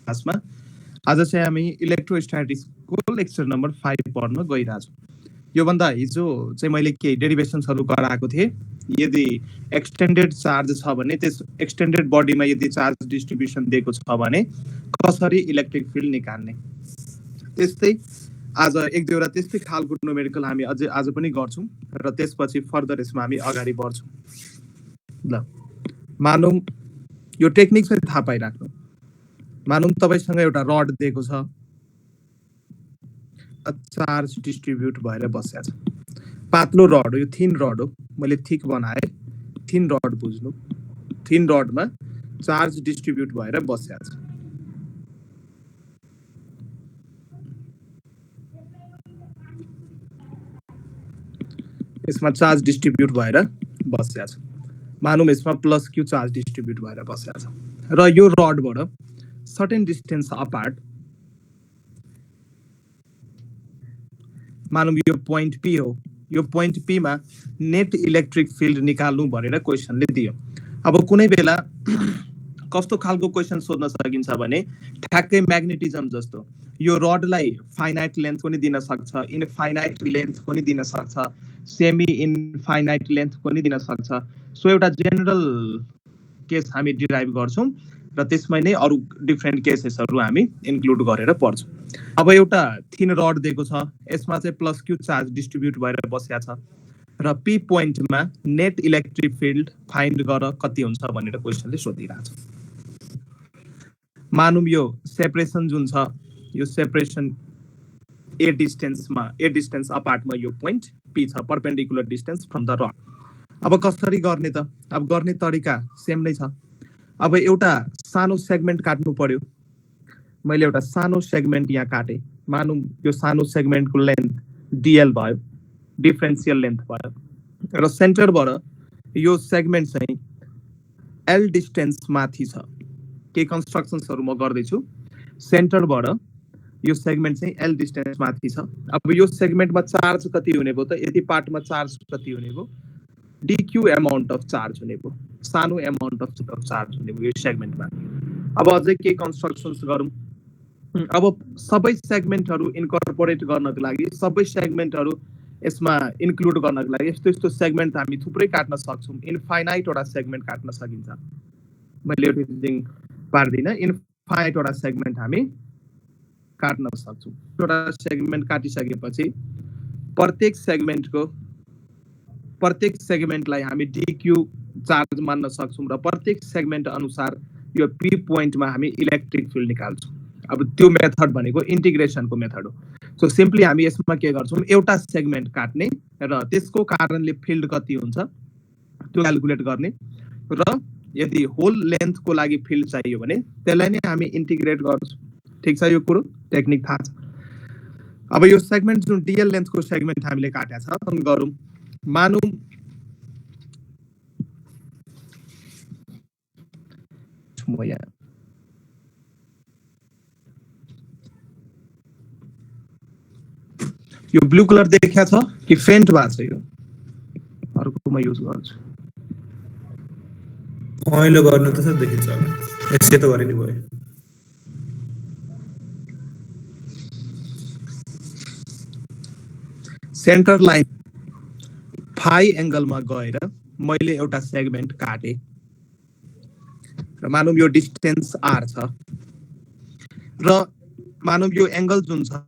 क्लासमा आज चाहिँ हामी इलेक्ट्रोस्ट्याटिक्सको लेक्चर नम्बर 5 पढ्न गइरहेछौँ। योभन्दा हिजो चाहिँ मैले केही डेरिभेसन्सहरू गराएको थिएँ। यदि एक्सटेन्डेड चार्ज छ भने त्यस एक्सटेन्डेड बडीमा यदि चार्ज डिस्ट्रिब्युसन दिएको छ भने कसरी इलेक्ट्रिक फिल्ड निकाल्ने, त्यस्तै आज एक दुईवटा त्यस्तै खालको न्युमेरिकल हामी अझै आज पनि गर्छौँ र त्यसपछि फर्दर यसमा हामी अगाडि बढ्छौँ। ल मानौँ यो टेक्निक चाहिँ थाहा पाइराख्नु। मानौँ तपाईँसँग एउटा रड दिएको छ, चार्ज डिस्ट्रिब्युट भएर बसेको छ। पातलो रड हो, यो थिन रड हो, मैले थिक बनाएँ। थिन रड बुझ्नु, थिन रडमा चार्ज डिस्ट्रिब्युट भएर बसेको छ। यसमा चार्ज डिस्ट्रिब्युट भएर बसेको छ। मानौँ यसमा प्लस क्यू चार्ज डिस्ट्रिब्युट भएर बसेको छ र यो रडबाट सर्टेन डिस्टेन्स अपार्ट मानौँ यो पोइन्ट पी हो, यो point Pima net electric field निकाल्नु भनेर क्वेसनले दियो। अब कुनै बेला कस्तो खालको क्वेसन सोध्न सकिन्छ भने ठ्याक्कै म्याग्नेटिजम जस्तो यो रडलाई फाइनाइट लेन्थ पनि दिन सक्छ, इनफाइनाइट लेन्थ पनि दिन सक्छ, सेमी इनफाइनाइट लेन्थ पनि दिन सक्छ। सो एउटा जेनरल केस हामी डिराइभ गर्छौँ र त्यसमै नै अरू डिफ्रेन्ट केसेसहरू हामी इन्क्लुड गरेर पढ्छौँ। अब एउटा थिन रड दिएको छ, यसमा चाहिँ प्लस क्यू चार्ज डिस्ट्रिब्युट भएर बसेको छ र पी पोइन्टमा नेट इलेक्ट्रिक फिल्ड फाइन्ड गर कति हुन्छ भनेर क्वेसनले सोधिरहेछ। मानौँ यो सेपरेसन जुन छ, यो सेपरेसन ए डिस्टेन्स अपार्टमा यो पोइन्ट पी छ, perpendicular distance from the rod. अब कसरी गर्ने त? अब गर्ने तरिका सेम नै छ। अब एउटा सानो सेगमेन्ट काट्नु पर्यो। मैले एउटा सानो सेगमेन्ट यहाँ काटेँ। मानौँ यो सानो सेगमेन्टको लेन्थ डिएल भयो, डिफरेन्सियल लेन्थ भयो र सेन्टरबाट यो सेगमेन्ट चाहिँ एल डिस्टेन्स माथि छ। केही कन्स्ट्रक्सन्सहरू म गर्दैछु। सेन्टरबाट यो सेगमेन्ट चाहिँ एल डिस्टेन्स माथि छ। अब यो सेगमेन्टमा चार्ज कति हुने भयो त? यति पार्टमा चार्ज कति हुने भयो? डिक्यू एमाउन्ट अफ चार्ज हुने भयो, सानो एमाउन्ट अफ चार्ज हुने भयो यो सेगमेन्टमा। अब अझै केही कन्स्ट्रक्सन्स गरौँ। अब सबै सेगमेन्टहरू इन्कर्पोरेट गर्नको लागि, सबै सेगमेन्टहरू यसमा इन्क्लुड गर्नको लागि यस्तो यस्तो सेगमेन्ट हामी थुप्रै काट्न सक्छौँ। इन्फाइनाइटवटा सेगमेन्ट काट्न सकिन्छ। मैले एभ्रिथिङ पार्दिनँ, इन्फाइनाइटवटा सेगमेन्ट हामी काट्न सक्छौँ। एउटा सेगमेन्ट काटिसकेपछि प्रत्येक सेगमेन्टलाई हामी डिक्यू चार्ज मान्न सक्छौँ र प्रत्येक सेगमेन्ट अनुसार यो पी पोइन्टमा हामी इलेक्ट्रिक फिल्ड निकाल्छौँ। अब त्यो मेथड भनेको इन्टिग्रेसनको मेथड हो। सो सिम्पली हामी यसमा के गर्छौँ, एउटा सेगमेन्ट काट्ने र त्यसको कारणले फिल्ड कति हुन्छ त्यो क्यालकुलेट गर्ने र यदि होल लेन्थको लागि फिल्ड चाहियो भने त्यसलाई नै हामी इन्टिग्रेट गर्छौँ। ठिक छ, यो कुरो टेक्निक थाहा छ। अब यो सेगमेन्ट जुन डिएल लेन्थको सेगमेन्ट हामीले काटेको छ गरौँ। मानौँ म यहाँ यो ब्लू कलर देखिया छ कि फेन्ट भएको छ? यो अर्कोमा युज गर्छु। अहिले गर्नु त सर देखिन्छ होला, यसै त गरे नि भयो। सेन्टर लाइन फाइ एङ्गलमा गएर मैले एउटा सेगमेन्ट काटेँ र मानौँ यो डिस्टेन्स आर छ र मानौँ यो एङ्गल जुन छ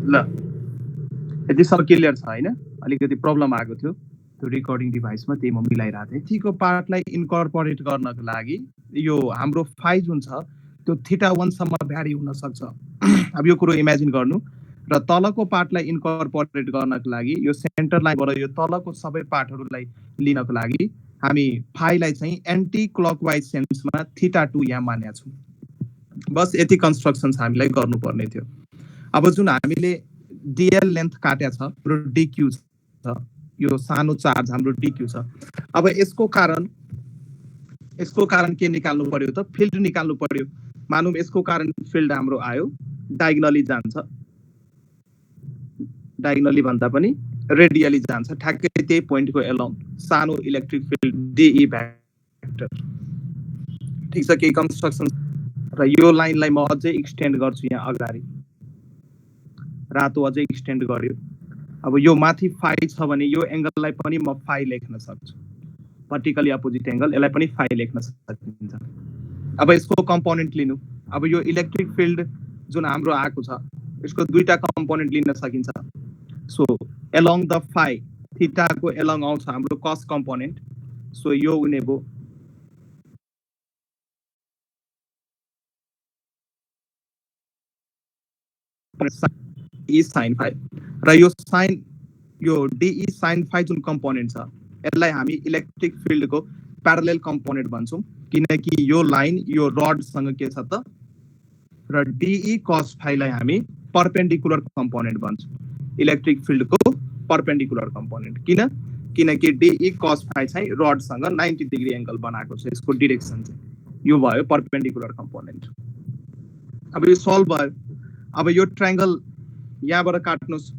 ल यतिसम्म क्लियर छ हैन? अलिकति प्रब्लम आएको थियो त्यो रेकर्डिङ डिभाइसमा, त्यही म मिलाइरहेको थिएँ। थीको पार्टलाई इन्कर्पोरेट गर्नको लागि यो हाम्रो फाइ जुन छ त्यो θ1 सम्म भ्यारी हुन सक्छ। अब यो कुरो इमेजिन गर्नु र तलको पार्टलाई इन्कर्पोरेट गर्नको लागि यो सेन्टर लाइनबाट यो तलको सबै पार्टहरूलाई लिनको लागि हामी फाइलाई चाहिँ एन्टी क्लकवाइज सेन्समा θ2 यहाँ मानेका छौँ। बस यति कन्स्ट्रक्सन्स हामीलाई गर्नुपर्ने थियो। अब जुन हामीले डिएल लेन्थ काटेको छ हाम्रो डिक्यू छ, यो सानो चार्ज हाम्रो डिक्यू छ। अब यसको कारण के निकाल्नु पर्यो त? फिल्ड निकाल्नु पर्यो। मानौँ यसको कारण फिल्ड हाम्रो आयो, डायगोनली जान्छ, डायगोनली भन्दा पनि रेडियली जान्छ, ठ्याक्कै त्यही पोइन्टको एलोङ सानो इलेक्ट्रिक फिल्ड डिई भेक्टर। ठिक छ, केही कन्स्ट्रक्सन र यो लाइनलाई म अझै एक्सटेन्ड गर्छु यहाँ अगाडि, रातो अझै एक्सटेन्ड गर्यो। अब यो माथि फाइ छ भने यो एङ्गललाई पनि म फाइ लेख्न सक्छु, भर्टिकली अपोजिट एङ्गल, यसलाई पनि फाइ लेख्न सकिन्छ। अब यसको कम्पोनेन्ट लिनु। अब यो इलेक्ट्रिक फिल्ड जुन हाम्रो आएको छ यसको दुईटा कम्पोनेन्ट लिन सकिन्छ। सो एलोङ द फाइ थीटाको एलोङ आउँछ हाम्रो कस कम्पोनेन्ट। सो यो हुने भयो ई साइन फाइ, र यो डिई साइन फाइ जुन कम्पोनेन्ट छ यसलाई हामी इलेक्ट्रिक फिल्डको प्यारलल कम्पोनेन्ट भन्छौँ, किनकि यो लाइन यो रडसँग के छ त, र डिई कस फाइलाई हामी पर्पेन्डिकुलर कम्पोनेन्ट भन्छौँ, इलेक्ट्रिक फिल्डको पर्पेन्डिकुलर कम्पोनेन्ट। किनकि डिई कस फाइ चाहिँ रडसँग 90 डिग्री एङ्गल बनाएको छ, यसको डिरेक्सन चाहिँ यो भयो पर्पेन्डिकुलर कम्पोनेन्ट। अब यो सल्भ भयो। अब यो ट्रायङ्गल यहाँबाट काट्नुहोस्।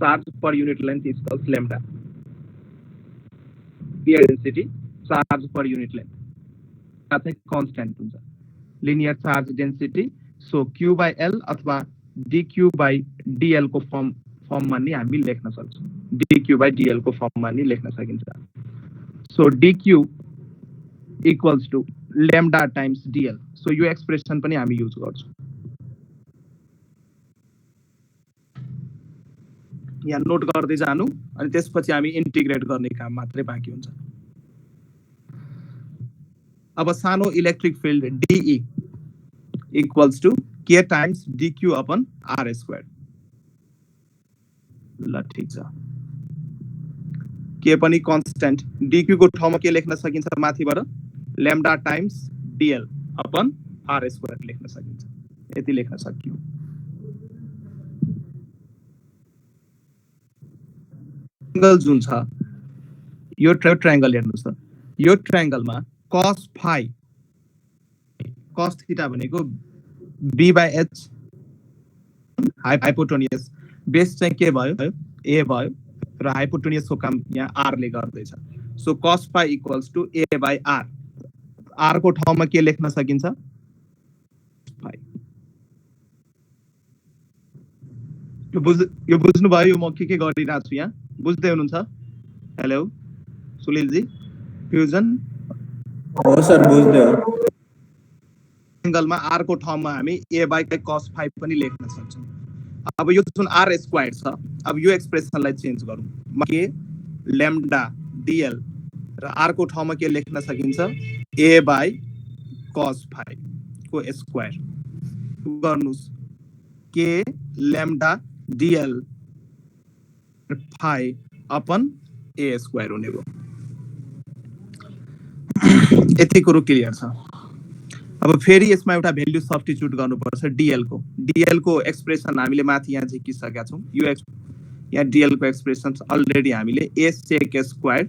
Charge per unit length is called lambda. Pure density charge per unit length. That's a constant. Linear charge density. So Q by L अथवा dQ by dL को फर्ममा नि हामी लेख्न सक्छौँ, dQ by dL को फर्ममा नि लेख्न सकिन्छ। So dQ equals to lambda times dL. So यो एक्सप्रेसन पनि हामी युज गर्छौँ। यहाँ नोट गर्दै जानु, अनि त्यसपछि हामी इन्टिग्रेट गर्ने काम मात्रै बाँकी हुन्छ। अब सानो electric field d E equals to k times d q upon r square. ल ठिक छ, के पनि कन्स्टेन्ट, डिक्यू को ठाउँमा के लेख्न सकिन्छ माथिबाट lambda times d l upon r square लेख्न सकिन्छ। यति लेख्न सकियो। ट्रायंगल जुन छ यो ट्रायंगल हेर्नुस् त यो ट्रायंगलमा cos phi cos थीटा भनेको b/h हाइपोटेन्युस बेस चाहिँ के भयो a भयो र हाइपोटेन्युसको काम यहाँ r ले गर्दैछ so cos phi equals to a/r r को ठाउँमा के लेख्न सकिन्छ phi यो बुझ्नु भयो म के गरिरहेको छु यहाँ बुझ्दै हुनुहुन्छ हेलो सुनिल जी फ्युजन हो सर बुझ्दै हो एंगलमा r को ठाउँमा हामी a/cos phi पनि लेख्न सक्छौं अब यो जुन r स्क्वायर छ अब यो एक्सप्रेसनलाई चेन्ज गरौँ के लैम्डा dl र r को ठाउँमा के लेख्न सकिन्छ a/cos phi को स्क्वायर गर्नुस् के lambda dl phi upon a square हुने भयो यति कुरो क्लियर छ अब फेरि यसमा एउटा भ्यालु सब्स्टिट्युट गर्नुपर्छ dl को एक्सप्रेसन हामीले माथि यहाँ झिकिसकेका छौं यो यहाँ dl को एक्सप्रेसन अलरेडी हामीले a sec square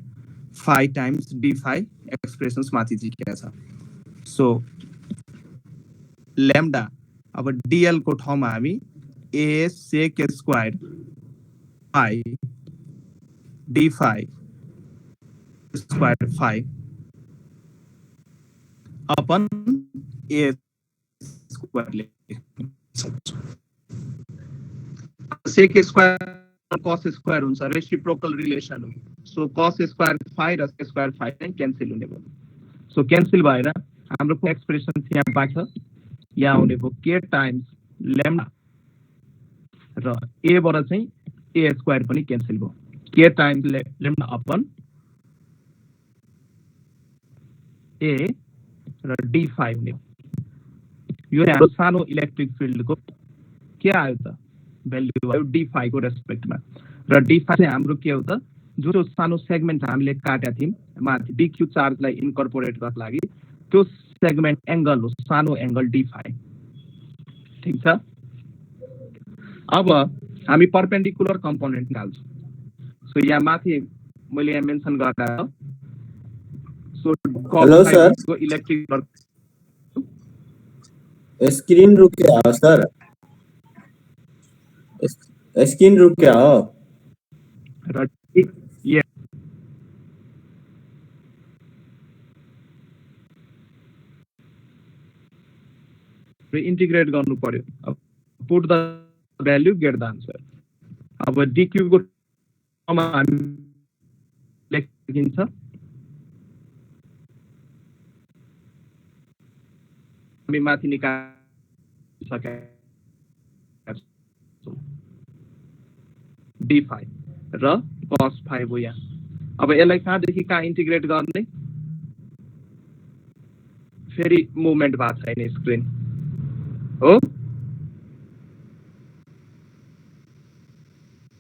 phi times d phi expressions माथि झिकेका छ सो लैम्डा अब dl को ठाउँमा हामी a sec square phi d phi square phi upon a square लेख्न सक्छौं sec स्क्वायर cos स्क्वायर हुन्छ रेसिप्रोकल रिलेसन हो सो cos स्क्वायर phi र sec स्क्वायर phi चाहिँ क्यान्सल हुने भयो सो क्यान्सल भएर हाम्रो को एक्सप्रेसन यहाँ बाँकी छ यहाँ हुने भयो k टाइम्स लैम्डा र a बाट चाहिँ a स्क्वायर पनि क्यान्सल भयो k times lambda upon a र d phi हुने यो हाम्रो सानो इलेक्ट्रिक फिल्डको के आयो त भ्यालु आयो d phi को रेस्पेक्टमा र d phi चाहिँ हाम्रो के हो त जो सानो सेगमेन्ट हामीले काटेका थियौं माथि dq चार्जलाई इन्कर्पोरेट गर्न लागि त्यो सेगमेन्ट एंगल हो सानो एंगल d phi ठीक छ अब हामी परपेन्डिकुलर कम्पोनेन्ट निकाल्छौं सो यहाँ माथि मैले यहाँ मेन्सन गरेको सो हेलो सर को इलेक्ट्रिक स्क्रीन रुक गया सर स्क्रीन रुक गया हो र ये इंटीग्रेट गर्नु पर्यो अब put the value get the answer अब dq को ठाउँमा हामी लेखिन्छ हामी माथि निकाल्सकेका छौं d phi र cos phi हो यहाँ अब यसलाई कहाँदेखि कहाँ इन्टिग्रेट गर्ने फेरि मुभमेन्ट भएको छैन स्क्रिन हो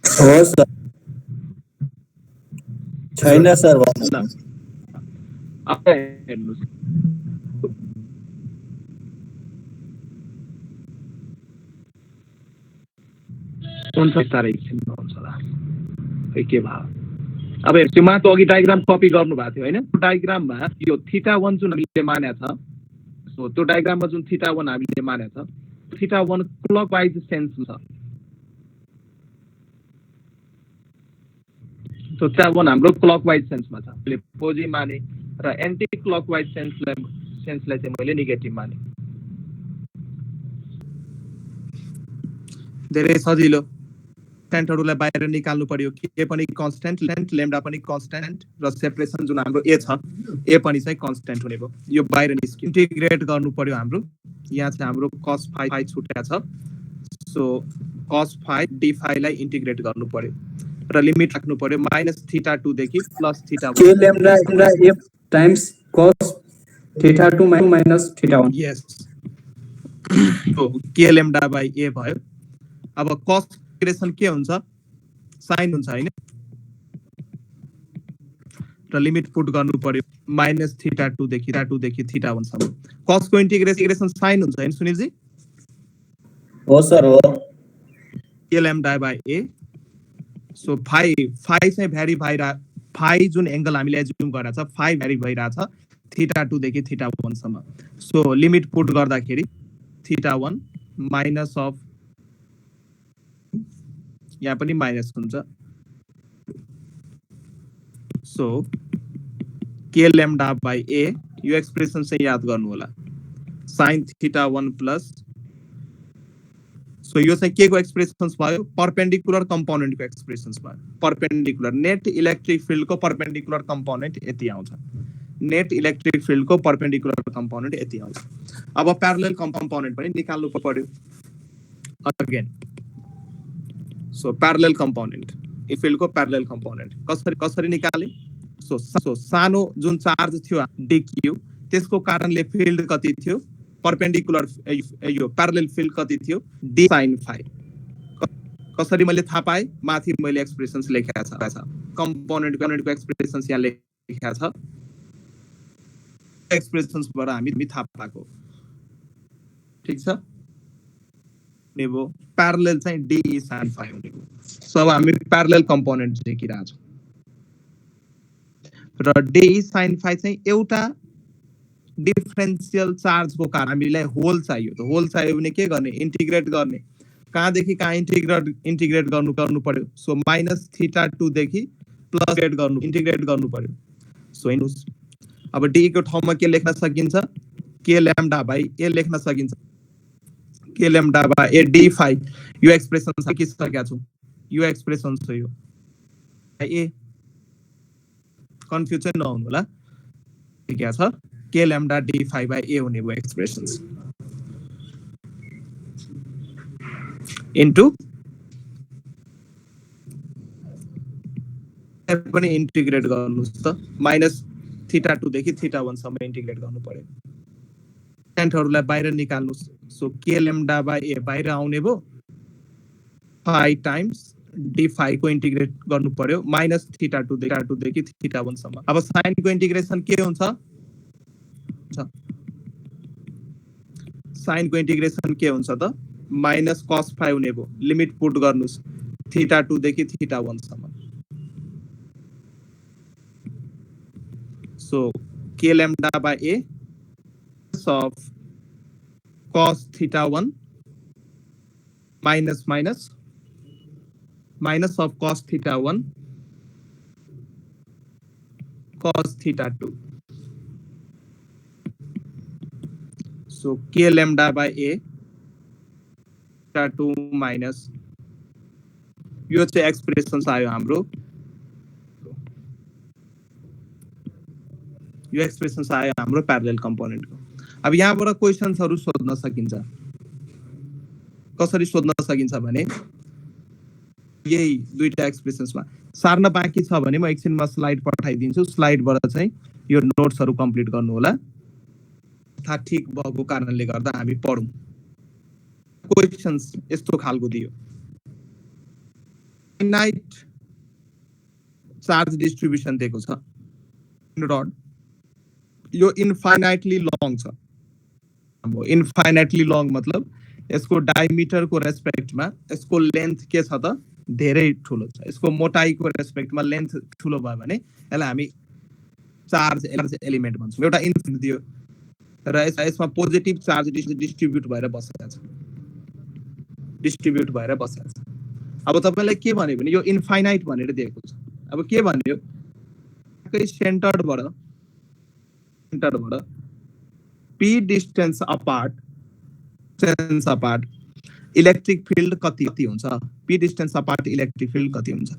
सर छैन सर ल अब हेर्नुस् हुन्छ तारै एकछिन हुन्छ होला खै के भयो अब त्यो माथि अघि डायग्राम कपी गर्नु भएको थियो हैन डायग्राममा यो θ1 जुन हामीले मानेको छ सो त्यो डायग्राममा जुन θ1 हामीले मानेको छ θ1 क्लकवाइज सेन्स छ सो θ1 हाम्रो क्लकवाइज सेन्समा छ मैले पोजिटिभ माने र एन्टी क्लकवाइज सेन्सलाई चाहिँ मैले नेगेटिभ माने धेरै सजिलो कन्स्ट्यान्टहरुलाई बाहिर निकाल्नु पर्यो के पनि कन्स्ट्यान्ट लैम्डा पनि कन्स्ट्यान्ट र सेपरेसन जुन हाम्रो a छ a पनि चाहिँ कन्स्ट्यान्ट हुने भयो यो बाहिर निस्क्यो इन्टिग्रेट गर्नु पर्यो हाम्रो यहाँ चाहिँ हाम्रो cos phi छुटेको छ so cos phi d phi लाई इन्टिग्रेट गर्नु पर्यो र लिमिट राख्नु पर्यो -θ2 देखि +θ1 k lambda f times cos θ2 minus θ1 yes so k lambda by a भयो अब cos इंटीग्रेशन के हुन्छ साइन हुन्छ हैन र लिमिट पुट गर्नु पर्यो -θ2 देखि θ1 सम्म cos को इंटीग्रेशन साइन हुन्छ हैन सुनिल जी हो सर हो k lambda by a so phi चाहिँ भ्यारी भइरहेछ, फाइ जुन एंगल हामीले एज्युम गरेछ फाइ भ्यारी भइरहेछ θ2 देखि θ1 सम्म। सो लिमिट पुट गर्दाखेरि θ1 माइनस अफ, यहाँ पनि माइनस हुन्छ। So k lambda by a, यो एक्सप्रेसन चाहिँ याद गर्नु होला, sin θ1 प्लस, सो यो चाहिँ के को एक्सप्रेसन्स भयो, परपेंडिकुलर कंपोनेंट को एक्सप्रेसन्स भयो। परपेंडिकुलर नेट इलेक्ट्रिक फिल्ड को परपेंडिकुलर कंपोनेंट यति आउँछ, नेट इलेक्ट्रिक फिल्ड को परपेंडिकुलर कंपोनेंट यति आउँछ। अब प्यारलल कंपोनेंट पनि निकाल्नु पर्यो अगेन। सो प्यारलल कंपोनेंट, ई फिल्ड को प्यारलल कंपोनेंट कसरी निकाले, सो सानो जुन चार्ज थियो dq, त्यसको कारणले फिल्ड कति थियो, परपेंडिकुलर यो प्यारलल फिल्ड कति थियो, d sin phi। कसरी मैले थाहा पाए, माथि मैले एक्सप्रेसन्स लेखेको छ, कंपोनेंट को एक्सप्रेसन्स यहाँ लेखेको छ, एक्सप्रेसन्स बाट हामी थाहा पाएको। ठीक छ, नेबो प्यारलल चाहिँ d sin phi हुने हो। सो अब हामी प्यारलल कंपोनेंट लेखिरहेको छौं र d sin phi चाहिँ एउटा डिफरेंशियल चार्ज को कारण हामीलाई होल चाहियो। त होल चाहियो भने के गर्ने, इन्टिग्रेट गर्ने, कहाँदेखि कहाँ इन्टिग्रेट गर्नु पर्यो। सो माइनस θ2 देखि प्लस इन्टिग्रेट गर्नु पर्यो। सो हेर्नुस्, अब d को ठाउँमा के लेख्न सकिन्छ, k lambda by a लेख्न सकिन्छ, k lambda by a d phi। यो एक्सप्रेसन सकिसकेका छु, यो एक्सप्रेसन छ यो a, कन्फ्युज चाहिँ नहुनु होला, के छ k lambda d phi by a हुने भयो एक्सप्रेसन्स इन्टु पनि इन्टिग्रेट गर्नुस् त, माइनस θ2 देखि θ1 सम्म इन्टिग्रेट गर्नु पर्यो। टेन्टहरुलाई बाहिर निकाल्नुस्। So k lambda by a बाहिर आउने भो, phi टाइम्स d phi को इन्टिग्रेट गर्नु पर्यो, माइनस θ2 देखि θ1 सम्म। अब साइन को इन्टिग्रेसन के हुन्छ, साइन को इन्टिग्रेसन के हुन्छ त, माइनस cos phi हुने भो, लिमिट पुट गर्नुस् θ2 देखि θ1 सम्म। So k lambda by a of cos θ1 minus of cos θ1 cos θ2। So k lambda by a θ2 minus, यो चाहिँ एक्सप्रेसन्स आयो हाम्रो, यो एक्सप्रेसन्स आयो हाम्रो प्यारलल कंपोनेंट को। अब यहाँबाट क्वेशन्सहरु सोध्न सकिन्छ, कसरी सोध्न सकिन्छ भने यही दुईटा एक्सप्रेसन्समा सार्न बाँकी छ भने म एकछिनमा स्लाइड पठाइदिन्छु, स्लाइडबाट चाहिँ यो नोट्सहरु कम्प्लिट गर्नु होला। था ठीक भएको कारणले गर्दा हामी पढौं। क्वेशन्स यस्तो खालको दियो, फाइनाइट चार्ज डिस्ट्रिब्युसन दिएको छ, रड यो इन्फाइनाइटली लङ छ। अब इन्फाइनाइटली लङ मतलब यसको डायमिटर को रेस्पेक्टमा यसको लेन्थ के छ त धेरै ठुलो छ, यसको मोटाइको रेस्पेक्टमा लेन्थ ठुलो भयो भने यसलाई हामी चार्ज एलिमेन्ट भन्छौँ। एउटा इन्फिनिट दियो र यसमा पोजिटिभ चार्ज डिस्ट्रिब्युट भएर बसेको छ, अब तपाईलाई के भन्यो भने यो इन्फाइनाइट भनेर दिएको छ। अब के भन्यो, सेन्टरबाट p distance apart electric field कति हुन्छ, p distance apart electric field कति हुन्छ।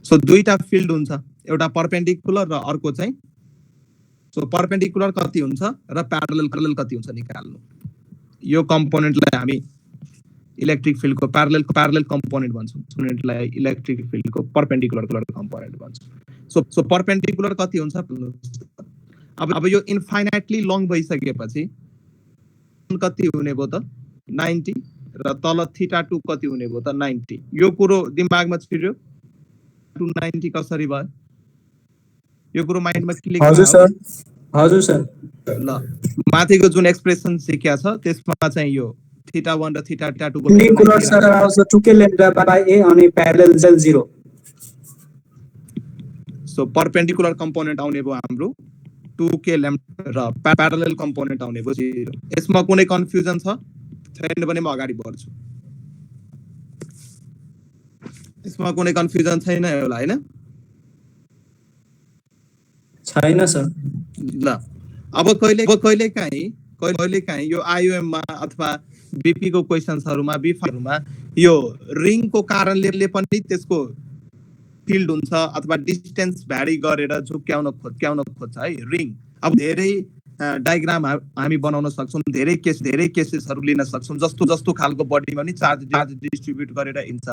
सो दुईटा फिल्ड हुन्छ, एउटा परपेंडिकुलर र अर्को चाहिँ, सो परपेंडिकुलर कति हुन्छ र प्यारलल कति हुन्छ निकाल्नु। यो कम्पोनेन्टलाई हामी इलेक्ट्रिक फिल्ड को प्यारलल कम्पोनेन्ट भन्छौँ, युनिटलाई इलेक्ट्रिक फिल्ड को परपेंडिकुलर कम्पोनेन्ट भन्छौँ। सो परपेंडिकुलर कति हुन्छ, अब यो इन्फाइनाइटली लङ भइसकेपछि कति हुने भयो त 90 र तल θ2 कति हुने भयो त 90। यो कुरो दिमागमा छिर्यो, 290 कसरी भयो, यो कुरो माइन्डमा क्लिक। हजुर सर। ल माथिको जुन एक्सप्रेसन सिक्या छ त्यसमा चाहिँ यो θ1 र θ2 को परपेंडिकुलर सर आउँछ 2k lambda by a अनि प्यारलल 0। सो परपेन्डिकुलर कम्पोनेन्ट आउने भयो हाम्रो 2k lambda र प्यारलल कम्पोनेन्ट आउने भयो 0। यसमा कुनै कन्फ्युजन छैन भने म अगाडि बढ्छु। यसमा कुनै कन्फ्युजन छैन होला हैन? छैन सर। ल अब कहिले काहीँ यो आइओएम मा अथवा बीपी को क्वेशन्सहरुमा बीफहरुमा यो रिङ को कारणले पनि त्यसको फिल्ड हुन्छ अथवा डिस्टेन्स भ्यारी गरेर झुक्क्याउन खोज्छ है रिङ। अब धेरै डायग्राम हामी बनाउन सक्छौं, धेरै केसेसहरु लिन सक्छौं, जस्तो खालको बडीमा नि चार्ज डिस्ट्रिब्युट गरेर हिँड्छ।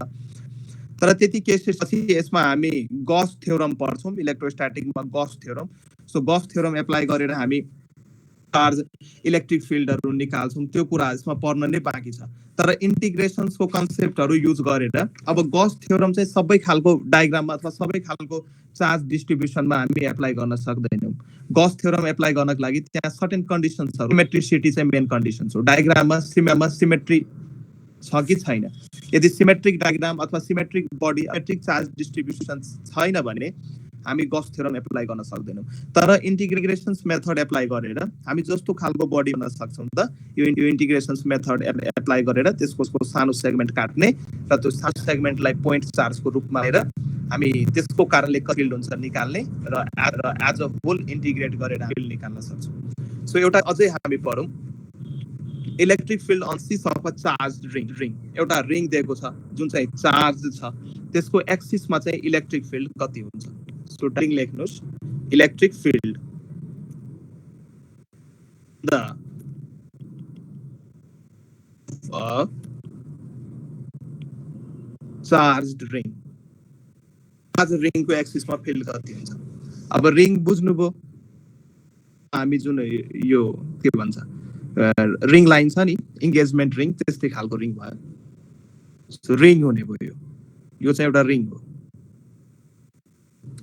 तर त्यति केसेस पछि यसमा हामी गॉस थ्योरम पढ्छौं, इलेक्ट्रोस्ट्याटिकमा Gauss theorem. So Gauss theorem apply गरेर हामी चार्ज इलेक्ट्रिक फिल्डहरु निकाल्छौं, त्यो कुरा यसमा पढ्न नै बाँकी छ। तर इन्टिग्रेसन्सको कन्सेप्टहरु युज गरेर अब गॉस थ्योरम चाहिँ सबै खालको डायग्राममा अथवा सबै खालको चार्ज डिस्ट्रिब्युसनमा हामी एप्लाई गर्न सक्दैनौं। गॉस थ्योरम एप्लाई गर्नको लागि त्यहाँ सर्टेन कन्डिसन्सहरु, सिमेट्रिसिटी चाहिँ मेन कन्डिसन हो। डायग्राममा सिमेट्री छ कि छैन, यदि सिमेट्रिक डायग्राम अथवा symmetric body symmetric charge distribution छैन भने हामी गॉस थ्योरम एप्लाई गर्न सक्दैनौं। तर इन्टिग्रेसन्स मेथड एप्लाई गरेर हामी जस्तो खालको बडी बन्न सक्छौं त यो इन्टिग्रेसन्स मेथड एप्लाई गरेर त्यसको सानो सेगमेन्ट काट्ने र त्यो सानो सेगमेन्टलाई पोइन्ट चार्जको रूपमा लिएर हामी त्यसको कारणले कति फिल्ड हुन्छ निकाल्ने र एज अ होल इन्टिग्रेट गरेर फिल्ड निकाल्न सक्छौं। सो एउटा अझै हामी पढौं, electric field on axis of a charge ring. एउटा रिङ दिएको छ जुन चाहिँ चार्ज छ, त्यसको एक्सिसमा चाहिँ इलेक्ट्रिक फिल्ड कति हुन्छ। सो रिङ लेख्नुस्, electric field the charge ring. Charge रिङको एक्सिसमा फिल्ड कति हुन्छ। अब रिङ बुझ्नुभयो, हामी जुन यो के भन्छ रिङ लाइन छ नि, इन्गेजमेन्ट रिङ, त्यस्तै खालको रिङ भयो। सो रिङ हुने भयो, यो चाहिँ एउटा रिङ हो,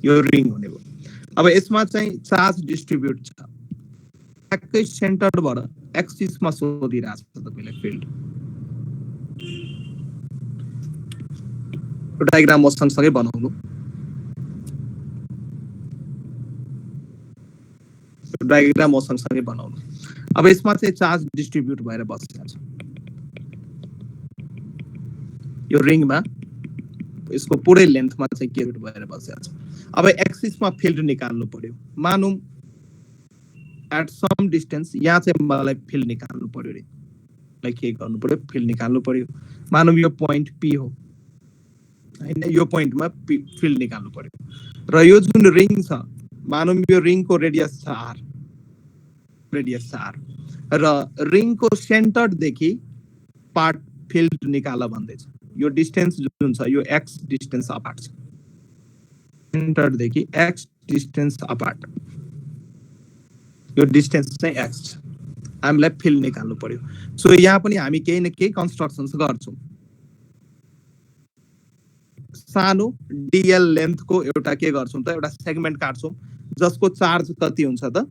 यो रिङ हुने भयो। अब यसमा चाहिँ चार्ज डिस्ट्रिब्युट छ, ठ्याक्कै सेन्टरबाट एक्सिसमा सोधिरहेछ तपाईलाई फिल्ड। डायग्राम म सँगसँगै बनाउनु, डायग्राम म सँगसँगै बनाउनु। अब यसमा चाहिँ चार्ज डिस्ट्रिब्युट भएर बसिरहेछ यो रिङमा, यसको पुरै लेन्थमा चाहिँ के भएर बसिरहेछ। अब एक्सिसमा फिल्ड निकाल्नु पर्यो। मानौं एट सम डिस्टेन्स यहाँ चाहिँ मलाई फिल्ड निकाल्नु पर्यो रे, लाइक के गर्नु पर्यो, फिल्ड निकाल्नु पर्यो। मानौं यो पोइन्ट पी हो हैन, यो पोइन्टमा फिल्ड निकाल्नु पर्यो र यो जुन रिङ छ, मानौं यो रिङको रेडियस छ आर, रेडियस छ आर र रिङको सेन्टरदेखि पार्ट फिल्ड निकाल भन्दैछ। यो डिस्टेन्स जुन छ यो एक्स डिस्टेन्स अपार्ट छ, सेन्टरदेखि एक्स डिस्टेन्स अपार्ट, यो डिस्टेन्स चाहिँ एक्स छ, हामीलाई फिल्ड निकाल्नु पर्यो। सो यहाँ पनि हामी केही न केही कन्स्ट्रक्सन्स गर्छौं। सानो डीएल लेन्थको एउटा के गर्छौं त, एउटा सेगमेन्ट काट्छौं जसको चार्ज कति हुन्छ त,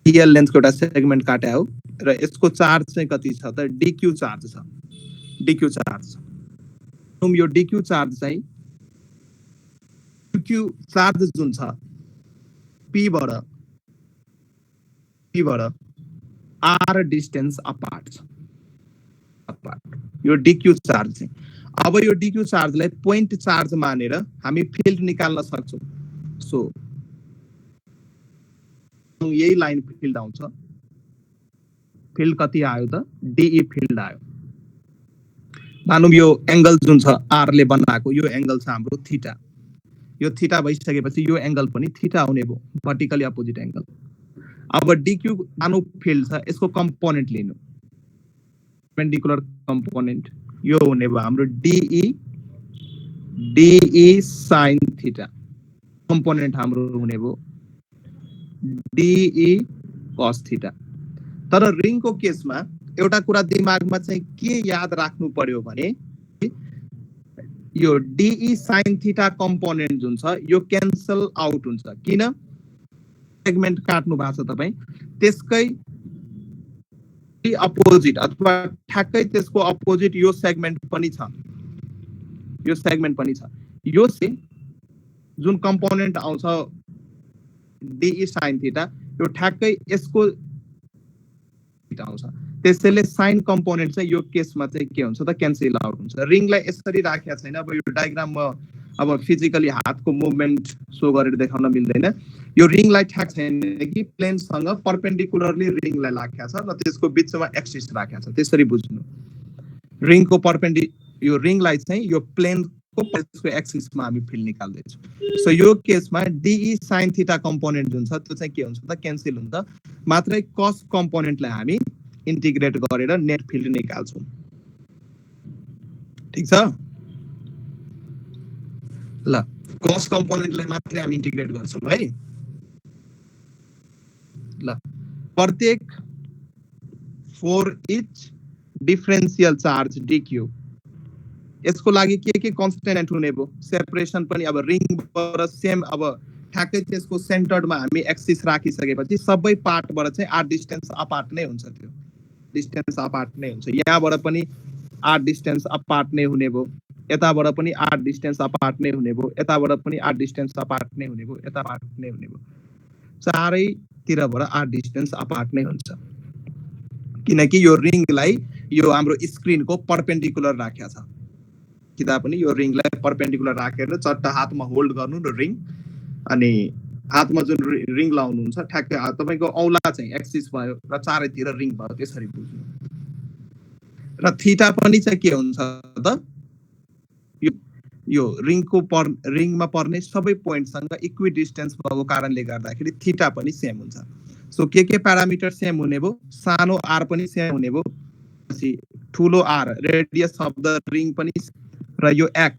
डीएल लेन्थको एउटा सेगमेन्ट काट्या हो र यसको चार्ज चाहिँ कति छ त, डीक्यू चार्ज छ, डीक्यू चार्ज। यो डीक्यू चार्ज चाहिँ क्यू चार्ज जुन छ पी बाट आर डिस्टेन्स अपार्ट छ, अपार्ट यो डीक्यू चार्ज चाहिँ। अब यो डीक्यू चार्जलाई पोइन्ट चार्ज मानेर हामी फिल्ड निकाल्न सक्छौं। सो यही लाइन फिल्ड आउँछ, फिल्ड कति आयो त, डीई फिल्ड आयो। मानौं यो एंगल जुन छ आर ले बनाएको, यो एंगल छ हाम्रो थीटा। यो थीटा भइसकेपछि यो एंगल पनि थीटा हुने भयो, भर्टिकली अपोजिट एंगल। अब डीक्यू सानो फिल्ड छ, यसको कम्पोनेन्ट लिनु, परपेन्डिकुलर कम्पोनेन्ट, यो हुने भयो हाम्रो डीई साइन थीटा। कम्पोनेन्ट हाम्रो हुने भयो डीई कस थीटा। तर रिङको केसमा एउटा कुरा दिमागमा चाहिँ के याद राख्नु पर्यो भने यो डीई साइन थीटा कम्पोनेन्ट जुन छ यो क्यान्सल आउट हुन्छ। किन? सेगमेन्ट काट्नु भएको छ तपाई, त्यसकै अपोजिट अथवा ठ्याक्कै त्यसको अपोजिट यो सेगमेन्ट पनि छ, यो सेगमेन्ट पनि छ। यो से जुन कम्पोनेन्ट आउँछ DE sin थीटा यो ठ्याक्कै यसको आउँछ त्यसैले साइन कम्पोनेन्ट चाहिँ यो केसमा चाहिँ के हुन्छ त क्यान्सल आउट हुन्छ रिङलाई यसरी राखेको छैन अब यो डायग्राम म अब फिजिकली हातको मुभमेन्ट सो गरेर देखाउन मिल्दैन यो रिङलाई ठ्याक छैन कि प्लेनसँग परपेन्डिकुलरली रिङलाई राखेको छ र त्यसको बिचमा एक्सिस राखेको छ त्यसरी बुझ्नु रिङको यो रिङलाई चाहिँ यो प्लेनको त्यसको एक्सिसमा हामी फिल्ड निकाल्दैछौँ सो यो केसमा DE sin थीटा कम्पोनेन्ट जुन छ त्यो चाहिँ के हुन्छ त क्यान्सल हुन्छ मात्रै कस कम्पोनेन्टलाई हामी इन्टिग्रेट गरेर नेट फिल्ड निकाल्छौँ ठीक छ ल कस कम्पोनेन्टलाई मात्रै हामी इन्टिग्रेट गर्छौँ है ल प्रत्येक for each differential charge DQ यसको लागि के कन्स्टेन्ट हुने भयो सेपरेसन पनि अब रिङबाट सेम अब ठ्याक्कै त्यसको सेन्टरमा हामी एक्सिस राखिसकेपछि सबै पार्टबाट चाहिँ r डिस्टेन्स अपार्ट नै हुन्छ त्यो डिस्टेन्स अपार्ट नै हुन्छ यहाँबाट पनि r डिस्टेन्स अपार्ट नै हुने भयो यताबाट पनि r डिस्टेन्स अपार्ट नै हुने भयो यताबाट पनि r डिस्टेन्स अपार्ट नै हुने भयो यता अपार्ट नै हुने भयो चारैतिरबाट r डिस्टेन्स अपार्ट नै हुन्छ किनकि यो रिङलाई यो हाम्रो स्क्रिनको परपेन्डिकुलर राखेको छ किता पनि यो रिङलाई परपेन्डिकुलर राखेर चट्टा हातमा होल्ड गर्नु र रिङ अनि हातमा जुन रिङ लाउनुहुन्छ ठ्याक्कै तपाईको औला चाहिँ एक्सिस भयो र चारैतिर रिङ भयो त्यसरी बुझ्नु र थीटा पनि चाहिँ के हुन्छ त यो रिङमा पर्ने सबै पोइन्टसँग इक्वि डिस्टेन्स भएको कारणले गर्दाखेरि थीटा पनि सेम हुन्छ सो के प्यारामिटर सेम हुने भयो सानो r पनि सेम हुने भयो पछि ठुलो r radius of the ring पनि र यो x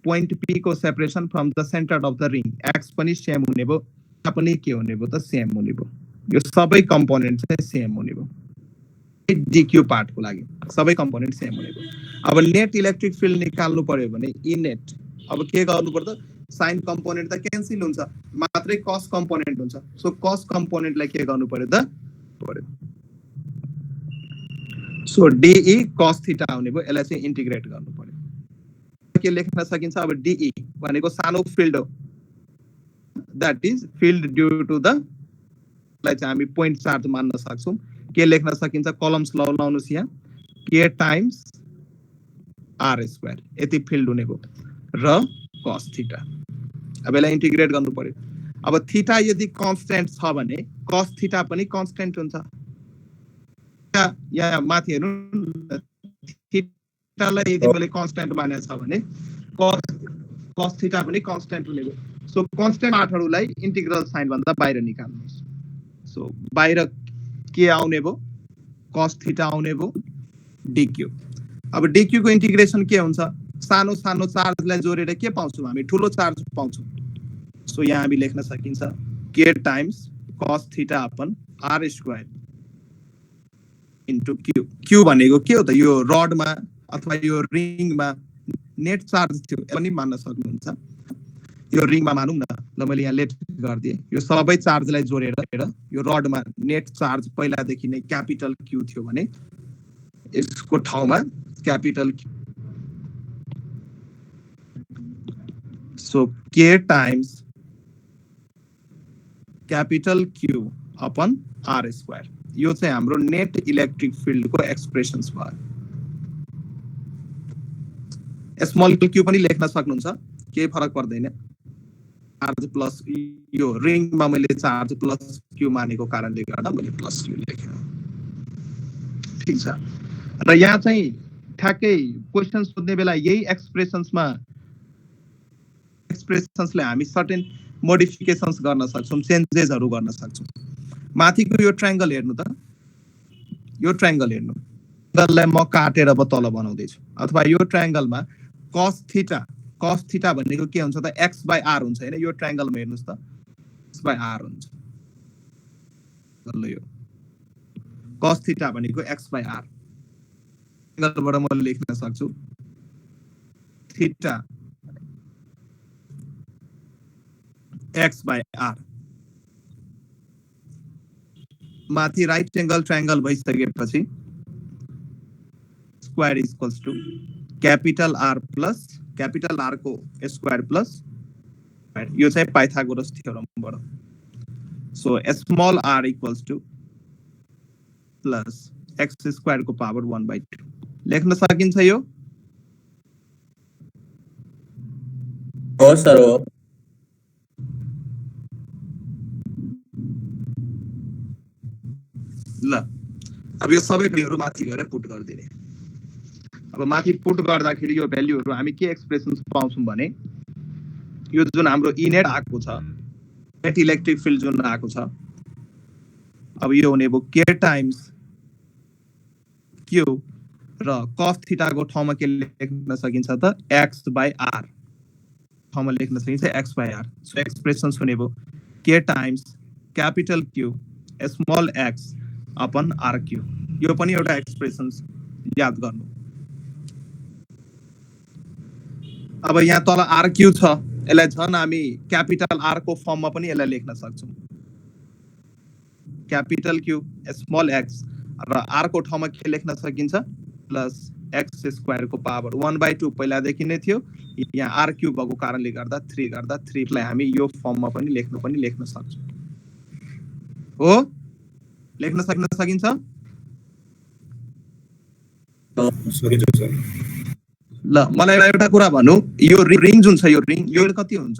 पोइन्ट p को separation from the centre of the ring x पनि सेम हुने भयो पनि के हुने भयो त सेम हुने भयो यो सबै कम्पोनेन्ट चाहिँ सेम हुने भयो DQ पार्टको लागि सबै कम्पोनेन्ट सेम हुने भयो अब नेट इलेक्ट्रिक फिल्ड निकाल्नु पर्यो भने E नेट अब के गर्नु पर्छ साइन कम्पोनेन्ट त क्यान्सल हुन्छ मात्रै कस कम्पोनेन्ट हुन्छ सो कस कम्पोनेन्टलाई के गर्नु पर्यो त पर्यो सो DE cos थीटा आउने भयो यसलाई चाहिँ इन्टिग्रेट गर्नु पर्यो के लेख्न सकिन्छ अब DE भनेको सानो फिल्ड हो that is field due to the लाई चाहिँ हामी पोइन्ट चार्ज मान्न सक्छौं के लेख्न सकिन्छ कलम्स लाउनुस् यहाँ k टाइम्स r स्क्वायर यति फिल्ड हुने भयो र cos थीटा अब यसलाई इन्टिग्रेट गर्नु पर्यो अब थीटा यदि कन्स्टेन्ट छ भने cos थीटा पनि कन्स्टेन्ट हुन्छ यहाँ माथि हेर्नु थीटालाई यदि मैले कन्स्टेन्ट मानेको छ भने cos थीटा पनि कन्स्टेन्ट हुने भयो सो कन्स्टेन्ट पार्टहरुलाई इन्टिग्रल साइन भन्दा बाहिर निकाल्नुस् सो बाहिर के आउने भयो cos थीटा आउने भयो DQ अब DQ को इन्टिग्रेसन के हुन्छ सानो सानो चार्जलाई जोडेर के पाउँछौं हामी ठुलो चार्ज पाउँछौं सो यहाँ हामी लेख्न सकिन्छ k times cos theta upon r square into q q भनेको के हो त यो रडमा अथवा यो रिङमा नेट चार्ज थियो पनि मान्न सक्नुहुन्छ यो रिङमा मानौं न ल मैले यहाँ लेट गर्दिए यो सबै चार्जलाई जोडेर यो रडमा नेट चार्ज पहिलादेखि नै क्यापिटल Q थियो भने यसको ठाउँमा capital so k times capital Q upon r square यो चाहिँ हाम्रो नेट इलेक्ट्रिक फिल्ड को एक्सप्रेसन्स भयो स्मल q पनि लेख्न सक्नुहुन्छ केही फरक पर्दैन चार्ज प्लस यो रिङमा मैले चार्ज प्लस q मानेको कारणले गर्दा मैले प्लस q लेखे ठीक छ र यहाँ चाहिँ ठ्याक्कै क्वेशन सोध्ने बेला यही एक्सप्रेसन्सले हामी सर्टेन मोडिफिकेसन्स गर्न सक्छौं चेन्जेसहरु गर्न सक्छौं माथिको यो ट्रायंगल हेर्नु त यो ट्रायंगल हेर्नु ट्रायंगललाई म काटेर अब तल बनाउँदै छु अथवा यो ट्रायंगलमा cos थीटा भनेको के हुन्छ त x by r हुन्छ हैन यो ट्रायंगलमा हेर्नुस् त x by r हुन्छ ल यो cos थीटा भनेको x by r ट्रायंगलबाट म लेख्न सक्छु थीटा x by r माथि राइट एंगल ट्रायंगल भइसकेपछि square equals to capital R plus capital R को स्क्वायर प्लस यो चाहिँ पाइथागोरस थ्योरमबाट so small r equals to plus x square को पावर 1/2 लेख्न सकिन्छ यो हो सर हो ल अब यो सबै भ्यालुहरु माथि गएर पुट गर्दिने अब माथि पुट गर्दाखेरि यो भ्यालुहरु हामी के एक्सप्रेसन्स पाउँछौं भने यो जुन हाम्रो इनेट आएको छ नेट इलेक्ट्रिक फिल्ड जुन आएको छ अब यो हुने भयो k टाइम्स q र cos थीटा को ठाउँमा के लेख्न सकिन्छ त x/r ठाउँमा लेख्न सकिन्छ x/r सो एक्सप्रेसन्स हुने भयो k times capital Q small x upon rq यो पनि एउटा एक्सप्रेसन्स याद गर्नु अब यहाँ तल rq छ यसलाई झन् हामी क्यापिटल R को फर्ममा पनि यसलाई लेख्न सक्छौं क्यापिटल Q स्मल x र r को ठाउँमा के लेख्न सकिन्छ प्लस x स्क्वायर को पावर 1/2 पहिलादेखि नै थियो यहाँ r क्यूब भएको कारणले गर्दा 3 लाई हामी यो फर्ममा पनि लेख्न सक्छौं हो लेख्न सकिन्छ सकिन्छ सर ल मलाई एउटा कुरा भन्नु यो रिङ जुन छ यो रिङ यो कति हुन्छ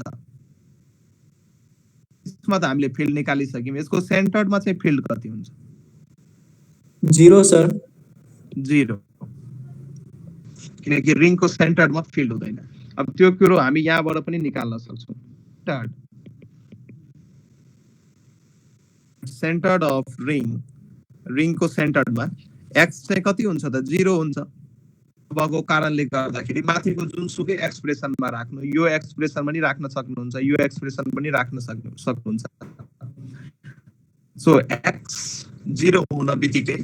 यसमा त हामीले फिल्ड निकालिसक्यौं यसको सेन्टरमा चाहिँ फिल्ड कति हुन्छ 0 सर 0 किनकि रिङको सेन्टरमा फिल्ड हुँदैन अब त्यो कुरो हामी यहाँबाट पनि निकाल्न सक्छौं सेन्टर अफ रिङको सेन्टरमा x चाहिँ कति हुन्छ त 0 हुन्छ भएको कारणले गर्दाखेरि माथिको जुनसुकै एक्सप्रेसनमा राख्नु यो एक्सप्रेसन पनि राख्न सक्नुहुन्छ यो एक्सप्रेसन पनि राख्न सक्नुहुन्छ सो x 0 हुन बित्तिकै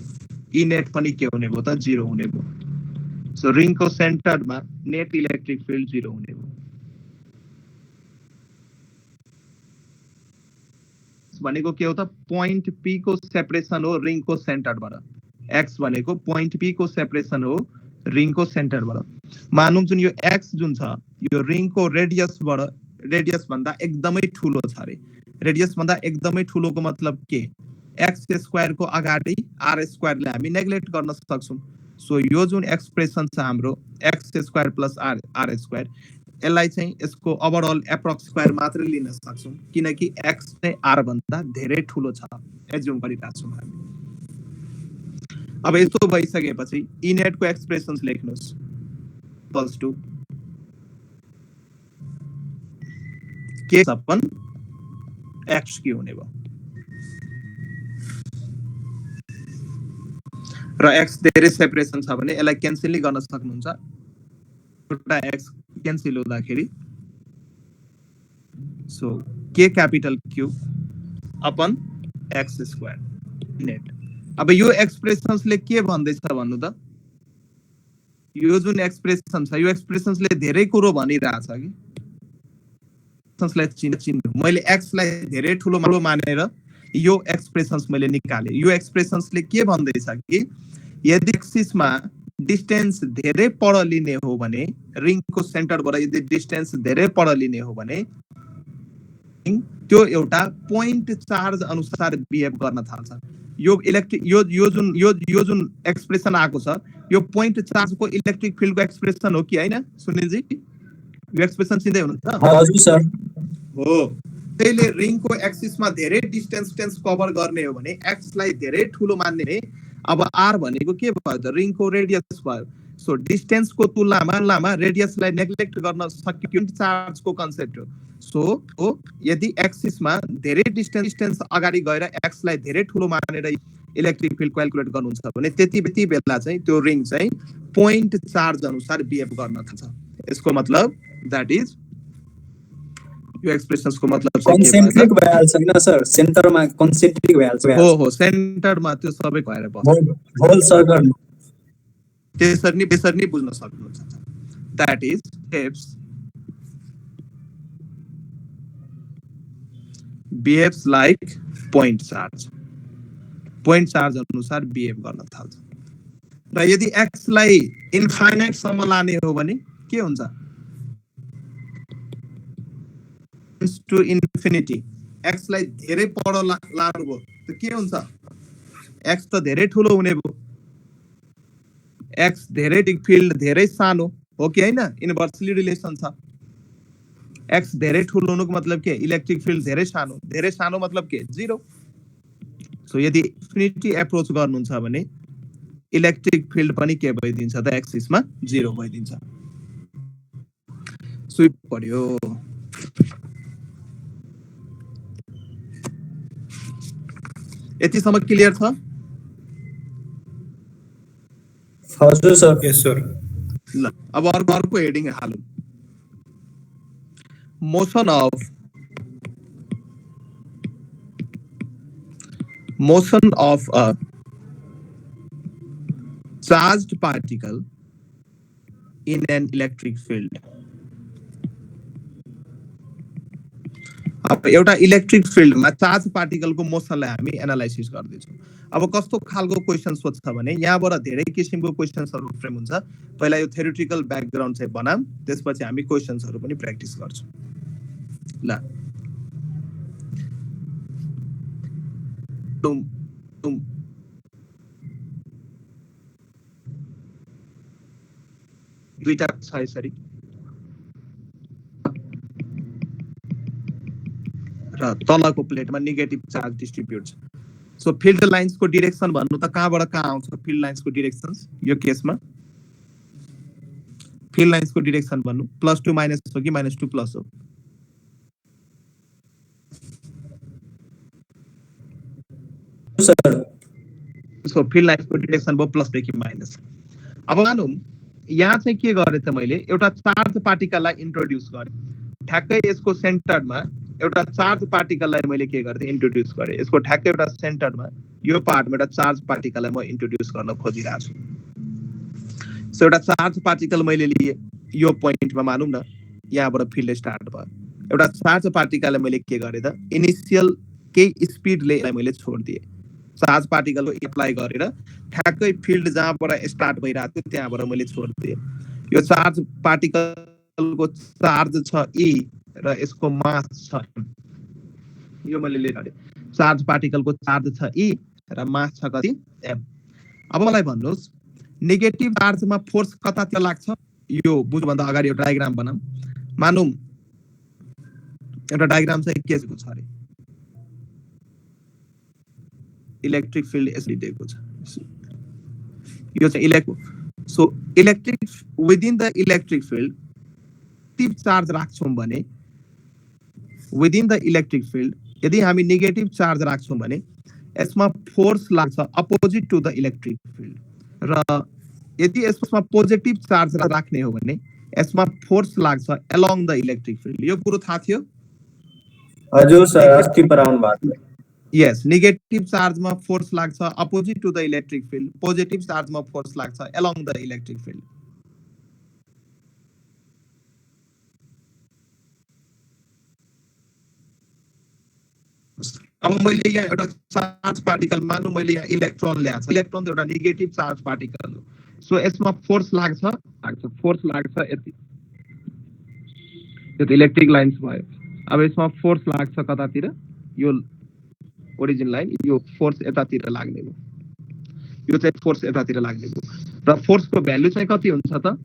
e नेट पनि के हुने भयो त 0 हुने भयो सो रिङको सेन्टरमा नेट इलेक्ट्रिक फिल्ड 0 हुने भयो भनेको के हो त पोइन्ट p को सेपरेसन हो रिङको सेन्टरबाट x भनेको पोइन्ट p को सेपरेसन हो रिङको सेन्टरबाट मानौं जुन यो x जुन छ यो रिङको रेडियस भन्दा एकदमै ठूलो छ रे रेडियस भन्दा एकदमै ठूलोको मतलब के x स्क्वायर को अगाडि r स्क्वायर लाई हामी नेग्लेक्ट गर्न सक्छौं सो यो जुन एक्सप्रेसन छ हाम्रो x square plus r square यसलाई चाहिँ यसको ओभरअल एप्रोक्स स्क्वायर मात्र लिन सक्छौं किनकि x चाहिँ r भन्दा धेरै ठूलो छ एज्युम गरिराछौं हामी अब यस्तो भइसकेपछि e नेट को एक्सप्रेसन्स लेख्नुस् equals to k upon x के हुने भयो र x धेरै सेपरेसन छ भने यसलाई क्यान्सल गर्न सक्नुहुन्छ एउटा x क्यान्सल हुँदाखेरि so k capital Q upon x square net अब यो एक्सप्रेसन्सले के भन्दैछ भन्नु त यो जुन एक्सप्रेसन छ यो एक्सप्रेसन्सले धेरै कुरो भनिरहेछ कि एक्सप्रेसन्सलाई चिन्नु मैले x लाई धेरै ठूलो मानेर यो एक्सप्रेसन्स मैले निकाले यो एक्सप्रेसन्सले के भन्दैछ कि यदि एक्सिसमा डिस्टेन्स धेरै पर लिने हो भने रिङको सेन्टरबाट यदि डिस्टेन्स धेरै पर लिने हो भने त्यो एउटा पोइन्ट चार्ज अनुसार बिहेभ गर्न थाल्छ यो इलेक्ट्रिक यो जुन एक्सप्रेसन आएको छ यो पोइन्ट चार्ज को इलेक्ट्रिक फिल्ड को एक्सप्रेसन हो कि हैन सुनिल जी यो एक्सप्रेसन चिन्दै हुनुहुन्छ हजुर सर हो त्यसले रिङको एक्सिसमा धेरै डिस्टेन्स कभर गर्ने हो भने x लाई धेरै ठूलो मान्ने अब r भनेको के भयो त रिङको रेडियस भयो सो डिस्टेन्स को तुलनामा रेडियस लाई नेग्लेक्ट गर्न सकियो चार्ज को कन्सेप्ट हो सो यदि एक्सिसमा धेरै डिस्टेन्स अगाडि गएर x लाई धेरै ठूलो मानेर इलेक्ट्रिक फिल्ड क्याल्कुलेट गर्नुहुन्छ भने त्यति बेला चाहिँ त्यो रिङ चाहिँ पोइन्ट चार्ज अनुसार बिहेभ गर्न थाल्छ यसको मतलब दैट इज यो एक्सप्रेसन्स को मतलब कन्सेन्ट्रिक भइहाल्छ हैन सर सेन्टरमा कन्सेन्ट्रिक भइहाल्छ हो सेन्टरमा त्यो सबै भएर बस्छ होल सर्कल त्यसरी बुझ्न सक्नुहुन्छ that is if behaves like point charge अनुसार बिहेभ गर्न थाल्छ र यदि x लाई इन्फाइनाइट सम्म लाने हो भने के हुन्छ टु इन्फिनिटी x लाई धेरै पर लानु भो त के हुन्छ x त धेरै ठुलो हुने भो x धेरै फिल्ड धेरै सानो हो कि हैन इन्भर्सली रिलेसन छ x धेरै ठुलो हुनुको मतलब के इलेक्ट्रिक फिल्ड धेरै सानो मतलब के 0 सो यदि इन्फिनिटी एप्रोच गर्नुहुन्छ भने इलेक्ट्रिक फिल्ड पनि के भइदिन्छ त एक्सिस मा 0 भइदिन्छ स्विप पर्यो यतिसम्म क्लियर छ हजुर सर यस सर ल अब अर्को हेडिङ हालौं motion of a charged particle in an electric field अब एउटा इलेक्ट्रिक फिल्डमा चार्ज पार्टिकलको मोसनलाई हामी एनालाइसिस गर्दैछौँ अब कस्तो खालको क्वेशन सोध्छ भने यहाँबाट धेरै किसिमको क्वेशन्सहरु फ्रेम हुन्छ पहिला यो थ्योरेटिकल ब्याकग्राउन्ड चाहिँ बनाम त्यसपछि हामी क्वेशन्सहरु पनि प्र्याक्टिस गर्छौँ ल दुईटा छ यसरी र तलको प्लेटमा नेगेटिभ चार्ज डिस्ट्रिब्युट छ सो फिल्ड लाइन्स को डाइरेक्सन भन्नु त कहाँबाट कहाँ आउँछ फिल्ड लाइन्स को डाइरेक्सन्स यो केसमा फिल्ड लाइन्स को डाइरेक्सन भन्नु +2 माइनस हो कि -2 प्लस हो सर सो फिल्ड लाइन्स को डाइरेक्सन भयो प्लस देखि माइनस अब मानौं यहाँ चाहिँ के गरे त मैले एउटा चार्ज पार्टिकललाई इन्ट्रोड्युस गरे ठ्याक्कै यसको सेन्टरमा एउटा चार्ज पार्टिकललाई मैले के गर्थे इन्ट्रोड्युस गरे यसको ठ्याक्कै एउटा सेन्टरमा यो पार्टमा एउटा चार्ज पार्टिकललाई म इन्ट्रोड्युस गर्न खोजिरहेको छु सो एउटा चार्ज पार्टिकल मैले लिए यो पोइन्टमा मानौं न यहाँबाट फिल्ड स्टार्ट भयो एउटा चार्ज पार्टिकललाई मैले के गरे त इनिशियल केही स्पिडले मैले छोड्दिए चार्ज पार्टिकलको एप्लाई गरेर ठ्याक्कै फिल्ड जहाँबाट स्टार्ट भइरहेको थियो त्यहाँबाट मैले छोड्दिए यो चार्ज पार्टिकलको चार्ज छ e र यसको मास छ यो मैले लेखेँ चार्ज पार्टिकलको चार्ज छ e र मास छ कति m अब मलाई भन्नुस् नेगेटिभ चार्जमा फोर्स कतातिर लाग्छ यो बुझ्नुभन्दा अगाडि एउटा डायग्राम बनाऊ मानौं एउटा डायग्राम चाहिँ के छ अरे इलेक्ट्रिक फिल्ड यसरी दिएको छ यो चाहिँ electric so electric within the electric field negative charge राख्छौं भने विदिन द इलेक्ट्रिक फिल्ड यदि हामी नेगेटिभ चार्ज राख्छौं भने यसमा फोर्स लाग्छ opposite to the electric field र यदि यसमा पोजिटिभ चार्ज राख्ने हो भने यसमा फोर्स लाग्छ अलोङ द इलेक्ट्रिक फिल्ड यो कुरो थाहा थियो हजुर सर अस्ति पराउनु भएको यस नेगेटिभ चार्जमा फोर्स लाग्छ opposite to the electric field positive चार्जमा फोर्स लाग्छ अलोङ द इलेक्ट्रिक फिल्ड अब मैले यहाँ एउटा चार्ज पार्टिकल मानौं मैले यहाँ इलेक्ट्रोन ल्याएको छु इलेक्ट्रोन एउटा नेगेटिभ चार्ज पार्टिकल हो सो यसमा फोर्स लाग्छ फोर्स लाग्छ यति यो इलेक्ट्रिक लाइन्स भयो अब यसमा फोर्स लाग्छ कतातिर यो ओरिजिन लाइन यो फोर्स यतातिर लाग्ने हो यो चाहिँ फोर्स यतातिर लाग्ने हो र फोर्सको भ्यालु चाहिँ कति हुन्छ त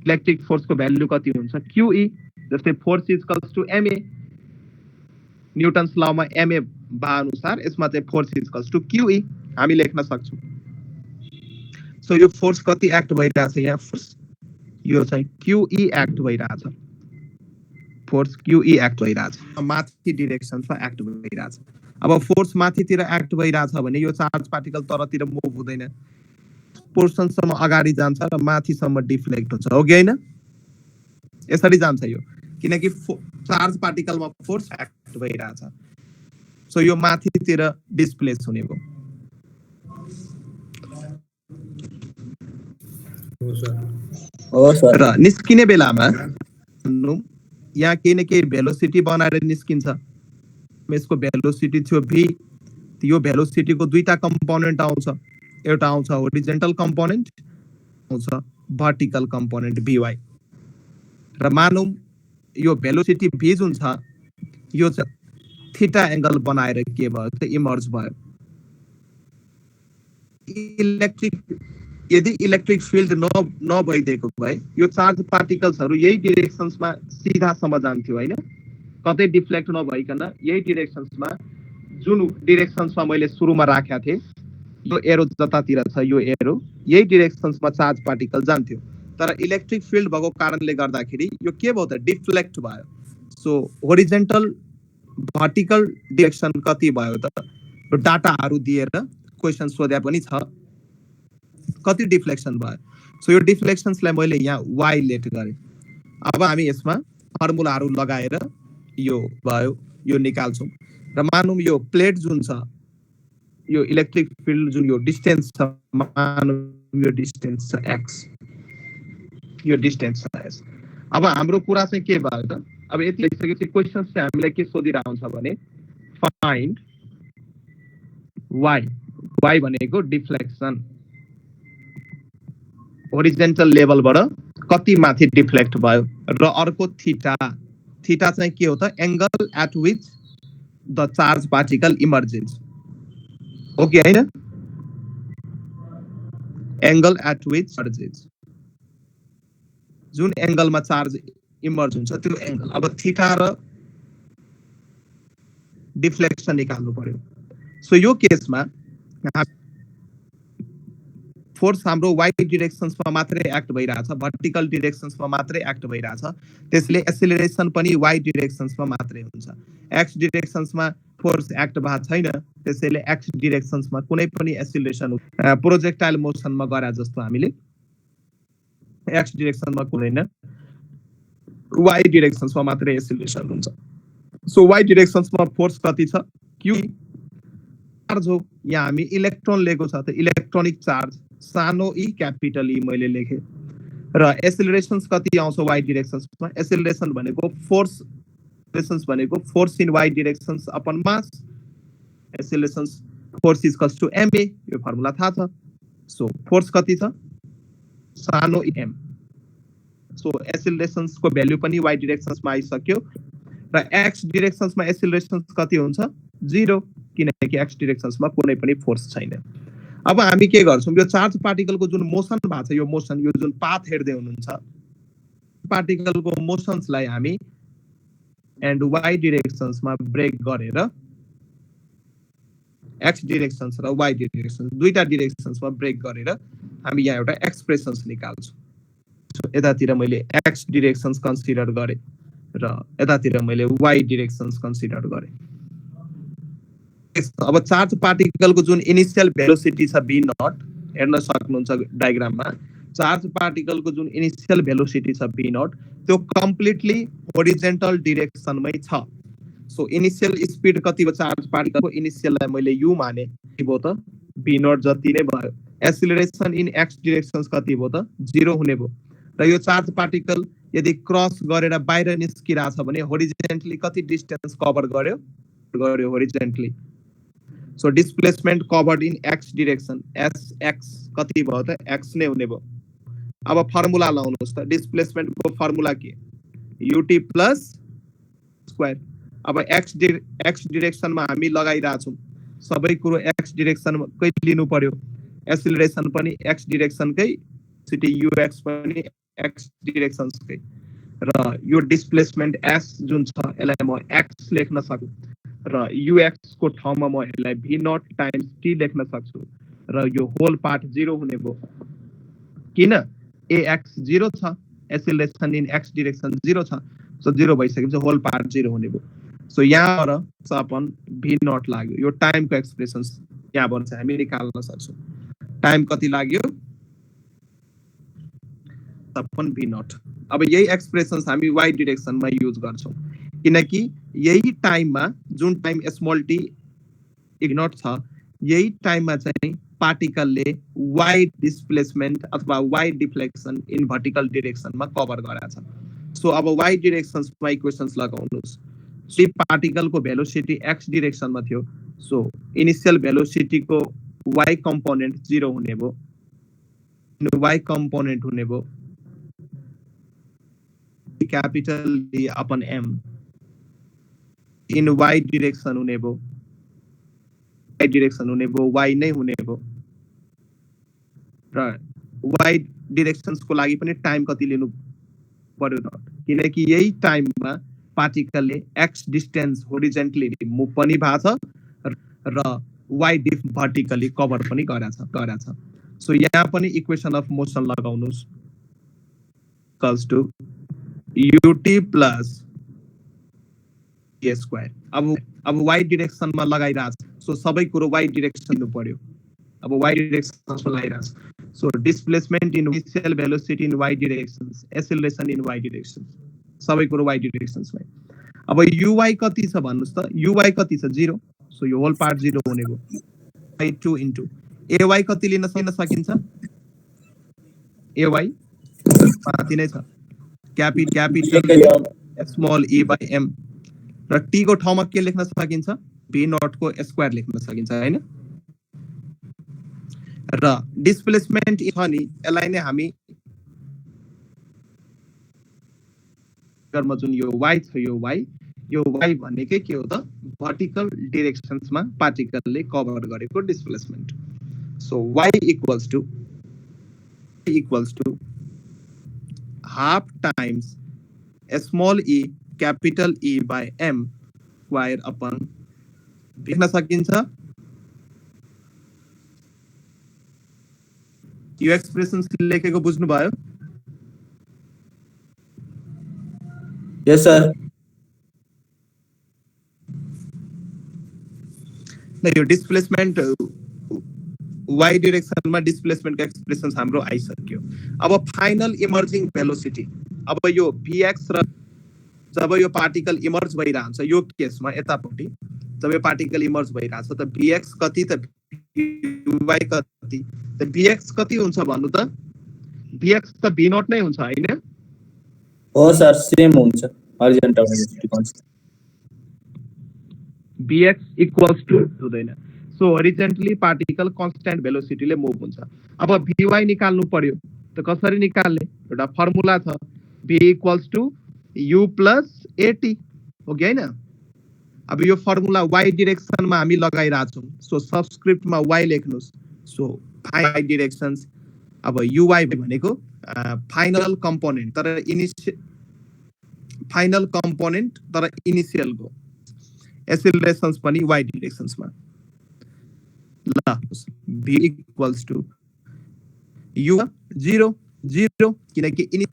इलेक्ट्रिक फोर्सको भ्यालु कति हुन्छ QE जस्तै force is equals to ma Newton's लमा ma भए अनुसार यसमा चाहिँ force is equals to QE हामी लेख्न सक्छौं सो यो फोर्स कति एक्ट भइरहेछ यहाँ फोर्स यो चाहिँ QE एक्ट भइरहेछ फोर्स QE एक्ट भइरहेछ माथि डाइरेक्सनमा एक्ट भइरहेछ अब फोर्स माथितिर एक्ट भइरहेछ भने यो चार्ज पार्टिकल तरतिर मुभ हुँदैन पोर्सनसम्म अगाडि जान्छ र माथिसम्म डिफ्लेक्ट हुन्छ हो कि हैन यसरी जान्छ यो किनकि चार्ज पार्टिकलमा फोर्स एक्ट भइरहेछ सो यो माथितिर डिस्प्लेस हुने हो हो सर र निस्किने बेलामा यहाँ केही न केही भेलोसिटी बनाएर निस्किन्छ यसको भेलोसिटी थियो v यो भेलोसिटीको दुईटा कम्पोनेन्ट आउँछ एउटा आउँछ होरिजन्टल कम्पोनेन्ट आउँछ भर्टिकल कम्पोनेन्ट vy र मानौं यो भेलोसिटी v जुन छ यो चाहिँ थीटा एंगल बनाएर के भयो त इमर्ज भयो। यदि इलेक्ट्रिक फिल्ड नभइदिएको भए यो चार्ज पार्टिकल्सहरू यही डिरेक्सन्समा सिधासम्म जान्थ्यो हैन, कतै डिफ्लेक्ट नभइकन यही डिरेक्सन्समा, जुन डिरेक्सन्समा मैले सुरुमा राखेका थिएँ, यो एरो जतातिर छ यो एरो, यही डिरेक्सन्समा चार्ज पार्टिकल जान्थ्यो। तर इलेक्ट्रिक फिल्ड भएको कारणले गर्दाखेरि यो के भयो त डिफ्लेक्ट भयो। सो होरिजेन्टल भर्टिकल डिरेक्सन कति भयो त, यो डाटाहरू दिएर क्वेशन सोध्या पनि छ, कति डिफ्लेक्सन भयो। सो यो डिफ्लेक्सन्सलाई मैले यहाँ y लेट गरेँ। अब हामी यसमा फर्मुलाहरू लगाएर यो भयो यो निकाल्छौँ र मानौँ यो प्लेट जुन छ यो इलेक्ट्रिक फिल्ड जुन यो डिस्टेन्स छ, मानौँ यो डिस्टेन्स छ x, यो डिस्टेन्स छ s। अब हाम्रो कुरा चाहिँ के भयो त, अब यति लेखिसकेपछि क्वेशन चाहिँ हामीलाई के सोधिरहेको हुन्छ भने फाइन्ड y भनेको डिफ्लेक्सन, होरिजेन्टल लेभलबाट कति माथि डिफ्लेक्ट भयो, र अर्को थीटा चाहिँ के हो त angle at which the charge particle emerges हो कि हैन, एंगल एट विच इमर्जेस, जुन एंगलमा चार्ज इमर्ज हुन्छ त्यो एंगल। अब थीटा र डिफ्लेक्सन निकाल्नु पर्यो। सो यो केसमा फोर्स हाम्रो y डिरेक्सन्समा मात्रै एक्ट भइरहेछ, भर्टिकल डिरेक्सन्समा मात्रै एक्ट भइरहेछ, त्यसले एक्सेलरेसन पनि y डिरेक्सन्समा मात्रै हुन्छ। x डिरेक्सन्समा फोर्स एक्ट भएको छैन, त्यसैले x डिरेक्सन्समा कुनै पनि एक्सेलरेसन प्रोजेक्टाइल मोसनमा गरे जस्तो हामीले x डिरेक्सनमा कुदैन, y डिरेक्सन्समा मात्रै एक्सेलरेसन हुन्छ। सो y डिरेक्सन्समा फोर्स कति छ, q चार्ज हो। यहाँ हामी इलेक्ट्रोन लिएको छ त इलेक्ट्रोनिक चार्ज सानो ई क्यापिटल ई मैले लेखेँ, र एक्सेलरेशन्स कति आउँछ y डिरेक्सन्समा, एक्सेलरेसन भनेको फोर्स, एक्सेलरेशन्स भनेको force in y directions upon mass, accelerations force is equals to ma, यो फर्मुला थाहा छ। सो फोर्स कति छ सानो m, सो एक्सेलरेशन्स को भ्यालु पनि y डिरेक्सन्समा आइसक्यो, र x डिरेक्सन्समा एक्सेलरेशन्स कति हुन्छ 0, किनकि x डिरेक्सन्समा कुनै पनि फोर्स छैन। अब हामी के गर्छौं, यो चार्ज पार्टिकलको जुन मोसन भएको छ, यो मोसन, यो जुन पाथ हेर्दै हुनुहुन्छ, पार्टिकलको मोसन्सलाई हामी एन्ड y डिरेक्सन्समा ब्रेक गरेर x डिरेक्सन्स र y डिरेक्सन्स दुईटा डिरेक्सन्समा ब्रेक गरेर हामी यहाँ एउटा एक्सप्रेसन्स निकाल्छौँ। सो यतातिर मैले x डिरेक्सन्स कन्सिडर गरे र यतातिर मैले y डिरेक्सन्स कन्सिडर गरे। अब चार्ज पार्टिकलको जुन इनिशियल भेलोसिटी छ v नट, हेर्न सक्नुहुन्छ डायग्राममा, चार्ज पार्टिकलको जुन इनिशियल भेलोसिटी छ v नट त्यो कम्प्लिटली होरिजेन्टल डिरेक्सनमै छ। सो इनिशियल स्पीड कति भयो चार्ज पार्टिकलको, इनिशियललाई मैले u माने, के भयो त v नट जति नै भयो। एक्सेलरेसन इन x डिरेक्सन्स कति भयो त 0 हुने भयो, र यो चार्ज पार्टिकल यदि क्रस गरेर बाहिर निस्किरहेछ भने होरिजेन्टली कति डिस्टेन्स कभर गर्यो horizontally. So displacement covered in x direction sx कति भयो त x नै हुने भयो। अब फर्मुला लाउनुहोस् त, डिस्प्लेसमेन्टको फर्मुला के, ut प्लस स्क्वायर। अब x डिरेक्सनमा हामी लगाइरहेछौँ, सबै कुरो x डिरेक्सनकै लिनु पर्यो, एक्सेलरेसन पनि x डिरेक्सनकै, सिटी ux पनि x डिरेक्सनकै, र यो डिस्प्लेसमेन्ट s जुन छ यसलाई म x लेख्न सक्छु, र ux को ठाउँमा म यसलाई v नट टाइम्स t लेख्न सक्छु, र यो होल पार्ट 0 हुने भयो, किन ax 0 छ, एक्सेलरेसन इन x डिरेक्सन 0 छ, सो 0 भइसकेपछि होल पार्ट 0 हुने भयो। सो यहाँबाट अपन v नट लाग्यो, यो टाइमको एक्सप्रेसन्स यहाँबाट चाहिँ हामी निकाल्न सक्छौँ। टाइम कति लाग्यो अपन v नट। अब यही एक्सप्रेसन्स हामी y डिरेक्सनमा युज गर्छौँ, किनकि यही टाइममा जुन टाइम स्मल t इग्नोर छ, यही टाइममा चाहिँ पार्टिकलले y डिस्प्लेसमेन्ट अथवा y डिफ्लेक्सन इन भर्टिकल डिरेक्सनमा कभर गरेको छ। सो अब y डिरेक्सन्समा इक्वेसन्स लगाउनुहोस्। सो पार्टिकलको भेलोसिटी x डिरेक्सनमा थियो, सो इनिशियल भेलोसिटीको y कम्पोनेन्ट 0 हुने भयो, y कम्पोनेन्ट हुने भयो, capital D upon M in Y direction हुने भयो, वाइ डिरेक्सन हुने भयो, वाइ नै हुने भयो र वाइ डिरेक्सन्सको लागि पनि टाइम कति लिनु पर्यो न, किनकि यही टाइममा पार्टिकलले एक्स डिस्टेन्स होरिजेन्टली मुभ पनि भएको छ र वाइ डिफ भर्टिकली कभर पनि गरेछ। सो यहाँ पनि इक्वेसन अफ मोसन लगाउनुस्, equals to UT plus A square. अब वाइ डिरेक्सनमा लगाइरहेछ, सो सबै कुरो वाइ डिरेक्सन हुनु पर्यो। अब वाइ डिरेक्सनमा लगाइरहेछ, so displacement in initial velocity in why directions, acceleration in why directions, सबै कुरो वाइ डिरेक्सन्समा। अब युवाई कति छ भन्नुस् त, युवाई कति छ 0, सो यो होल पार्ट 0 हुने भयो। बाइ 2 इन्टु एवाई कति लिन सकिन्छ, एवाई माथि नै छ capital small a by m र टी को ठाउँमा के लेख्न सकिन्छ, बी नट को स्क्वायर लेख्न सकिन्छ हैन। र डिस्प्लेसमेन्ट छ नि, यसलाई नै हामी जुन यो वाइ छ, यो वाइ भनेकै के हो त, भर्टिकल डिरेक्सन्समा पार्टिकलले कभर गरेको displacement. So y equals to half times small e capital E by m square upon, लेख्न सकिन्छ। यो एक्सप्रेसन लेखेको बुझ्नु भयो? Yes sir. यो डिस्प्लेसमेन्ट वाइ डिरेक्सनमा डिस्प्लेसमेन्टको एक्सप्रेसन्स हाम्रो आइसक्यो। अब फाइनल इमर्जिङ भेलोसिटी, अब यो भीएक्स र जब यो पार्टिकल इमर्ज भइरहन्छ, यो केसमा यतापट्टि जब यो पार्टिकल इमर्ज भइरहन्छ त भीएक्स कति त वाइ कति त, भीएक्स कति हुन्छ भन्नु त, भीएक्स त भी नट नै हुन्छ हैन? हो सर, सेम हुन्छ horizontal velocity constant. V x equals to हुँदैन, सो हरिजेन्टली पार्टिकल कन्स्टेन्ट भेलोसिटीले मुभ हुन्छ। अब भीवाई निकाल्नु पर्यो त कसरी निकाल्ने, एउटा फर्मुला छ, v equals to u plus a t हो कि हैन। अब यो फर्मुला वाइ डिरेक्सनमा हामी लगाइरहेछौँ, सो सबस्क्रिप्टमा वाइ लेख्नुस्। सो वाइ डिरेक्सन्स, अब युवाई भनेको फाइनल कम्पोनेन्ट तर इनिसियलको, एक्सेलरेसन्स पनि वाइ डिरेक्सन्समा। ल भी इक्वल्स टु यु 0 किनकि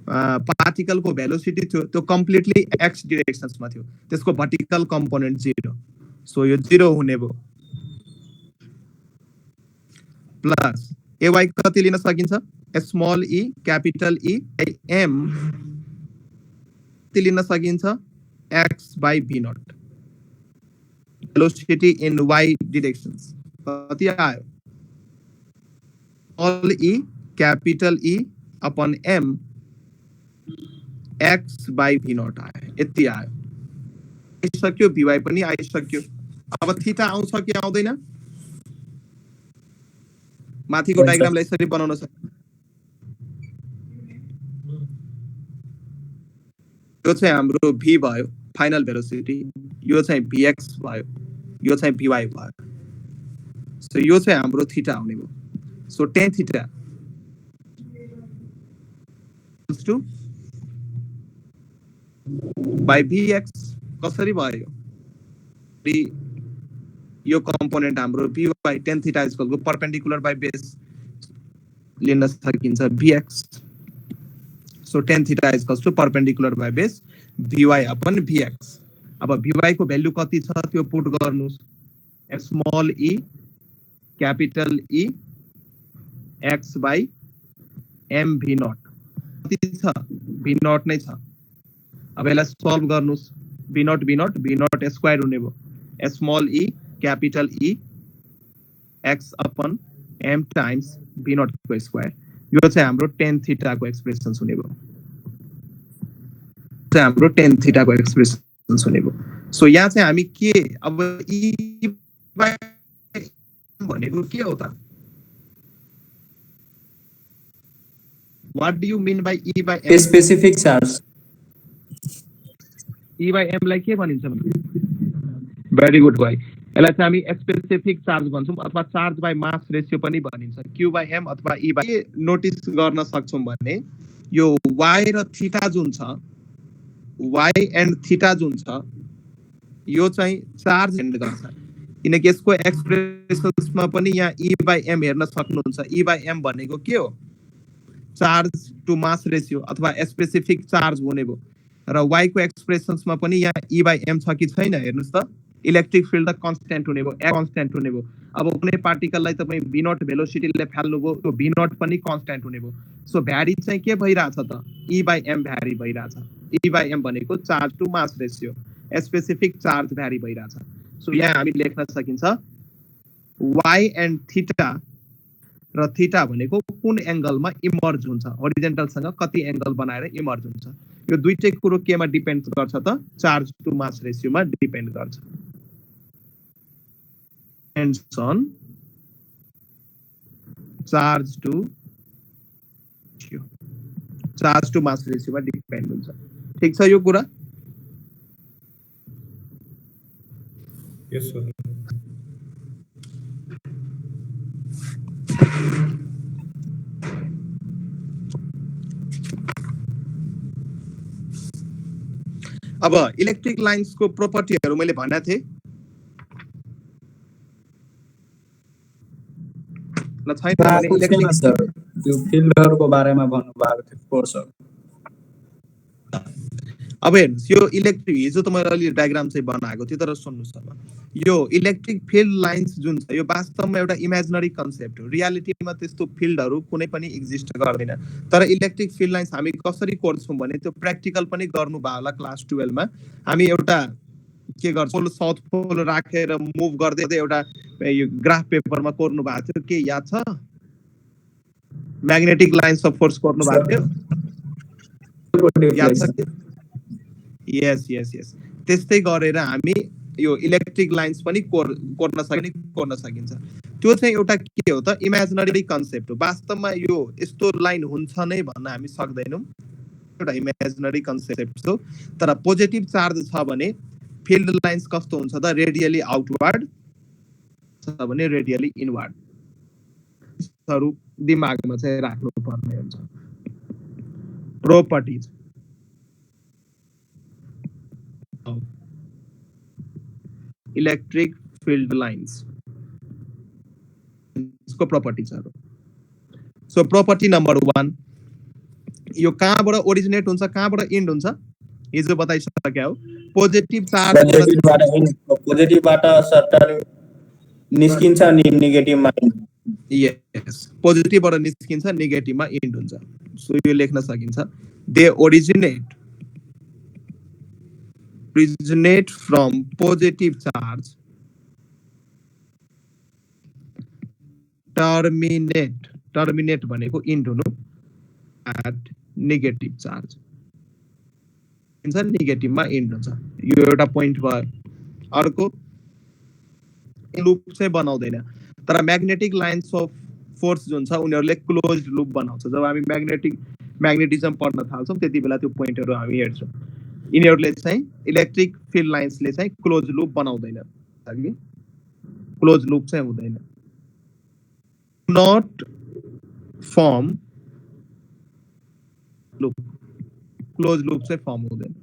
पार्टिकलको भेलोसिटी थियो त्यो कम्प्लिटली एक्स डिरेक्सन्समा थियो, त्यसको भर्टिकल कम्पोनेन्ट 0, सो यो 0 हुने भयो। प्लस एवाई कति लिन सकिन्छ, small e capital E by m कति लिन सकिन्छ, x by v naught, velocity in why directions कति आयो, small e capital E upon m x by v naught आयो, यति आयो। आइसक्यो, भीवाई पनि आइसक्यो। अब थीटा आउँछ कि आउँदैन, माथिको डायग्रामलाई यसरी बनाउन सक्छ। यो चाहिँ हाम्रो भी भयो फाइनल भेलोसिटी, यो चाहिँ भीएक्स भयो, यो चाहिँ भीवाई भयो। सो यो चाहिँ हाम्रो थीटा आउने भयो। So tan theta to by v x कसरी भयो, यो कम्पोनेन्ट हाम्रो भी बाइ टेन थीटा इक्वलको परपेन्डिकुलर बाइ बेस लिन सकिन्छ v x. So tan theta equals to perpendicular by base v y upon v x. अब भीवाई को भ्यालु कति छ त्यो पुट गर्नुस्, small e capital E x by m v naught कति छ, भी नट नै छ। अब यसलाई सल्भ गर्नुस्, भी नट स्क्वायर हुने भयो, स्मल ई क्यापिटल ई x upon m times v naught को स्क्वायर। यो चाहिँ हाम्रो टेन थीटा को एक्सप्रेसन्स हुने भयो, हाम्रो टेन थीटा को एक्सप्रेसन्स हुने भयो। सो यहाँ चाहिँ हामी के, अब ई भनेको के हो त, what do you mean by e by m, specific charge E by M लाई के भनिन्छ भने भेरी गुड भाइ यसलाई चाहिँ हामी स्पेसिफिक चार्ज भन्छौँ अथवा चार्ज बाइ मास रेशियो पनि भनिन्छ Q by M अथवा E by के नोटिस गर्न सक्छौँ भने यो y र थीटा जुन छ y एन्ड थीटा जुन छ यो चाहिँ चार्ज एन्ड गर्छ किनकि यसको एक्सप्रेसन्समा पनि यहाँ E by M हेर्न सक्नुहुन्छ E by M भनेको के हो चार्ज टु मास रेशियो अथवा स्पेसिफिक चार्ज हुने भयो र y को एक्सप्रेसन्समा पनि यहाँ E by M छ कि छैन हेर्नुस् त इलेक्ट्रिक फिल्ड त कन्स्ट्यान्ट हुने भयो कन्स्ट्यान्ट हुने भयो अब कुनै पार्टिकललाई तपाईँ v नट भेलोसिटीले फाल्नु भयो त्यो v नट पनि कन्स्ट्यान्ट हुने भयो सो भ्यारी चाहिँ के भइराछ त E by M भ्यारी भइराछ E by M भनेको charge to mass ratio specific charge vary भइराछ सो यहाँ हामी लेख्न सकिन्छ y एन्ड थीटा र थीटा भनेको कुन एंगलमा इमर्ज हुन्छ होरिजेन्टल सँग कति एंगल बनाएर इमर्ज हुन्छ यो दुईटै कुरो केमा डिपेन्ड गर्छ त चार्ज टु मास रेशियोमा डिपेन्ड गर्छ depends on charge to mass रेशियोमा डिपेन्ड हुन्छ ठीक छ यो कुरा यस सर अब इलेक्ट्रिक लाइन्स को प्रोपर्टीहरु मैले भनेको थिए ल छैन भने इलेक्ट्रिक सर त्यो फिल्डहरुको बारेमा भन्नु भएको थियो कोर्स अब हेर्नुस् यो इलेक्ट्रिक हिजो त मैले अलि डायग्राम चाहिँ बनाएको थिए तर सुन्नुस् अब यो इलेक्ट्रिक फिल्ड लाइन्स जुन छ यो वास्तवमा एउटा इमेजिनरी कन्सेप्ट हो रियालिटीमा त्यस्तो फिल्डहरु कुनै पनि एक्जिस्ट गर्दैन तर इलेक्ट्रिक फिल्ड लाइन्स हामी कसरी कोर्छौं भने त्यो प्र्याक्टिकल पनि गर्नु भयो होला क्लास 12 मा हामी एउटा के गर्छौं साउथ पोल राखेर मुभ गर्दै एउटा यो ग्राफ पेपरमा कोर्नु भएको थियो के याद छ म्याग्नेटिक लाइन्स अफ फोर्स कोर्नु भएको थियो याद छ यस त्यस्तै गरेर हामी यो इलेक्ट्रिक लाइन्स पनि कोर्न सकिन्छ त्यो चाहिँ एउटा के हो त इमेजिनरी कन्सेप्ट हो वास्तवमा यो यस्तो लाइन हुन्छ नै भन्न हामी सक्दैनौं एउटा इमेजिनरी कन्सेप्ट हो तर पोजिटिभ चार्ज छ भने फिल्ड लाइन्स कस्तो हुन्छ त रेडियली आउटवर्ड छ भने रेडियली इनवर्ड हरू दिमागमा चाहिँ राख्नु पर्ने हुन्छ प्रोपर्टीज इलेक्ट्रिक फिल्ड लाइन्स इसको प्रोपर्टीजहरु सो प्रोपर्टी नम्बर 1 यो कहाँबाट ओरिजिनेट हुन्छ कहाँबाट एन्ड हुन्छ हिजो बताइसक्यो हो पोजिटिभ पोजिटिभबाट सर्टन निस्किन्छ अनि नेगेटिभमा यस पोजिटिभबाट निस्किन्छ नेगेटिभमा एन्ड हुन्छ सो यो लेख्न सकिन्छ they originate from positive charge terminate भनेको एन्ड हुनु at negative charge हुन्छ नेगेटिभमा एन्ड हुन्छ यो एउटा पोइन्ट भयो अर्को लूप चाहिँ बनाउँदैन तर म्याग्नेटिक लाइन्स अफ फोर्स जुन छ उनीहरुले क्लोज्ड लूप बनाउँछ जब हामी म्याग्नेटिजम पढ्न थाल्छौं त्यति बेला त्यो पोइन्टहरु हामी हेर्छौं यिनीहरुले चाहिँ इलेक्ट्रिक फिल्ड लाइन्सले चाहिँ क्लोज लूप बनाउँदैन ताकि क्लोज लूप चाहिँ हुँदैन not form loop close loop चाहिँ फर्म हुँदैन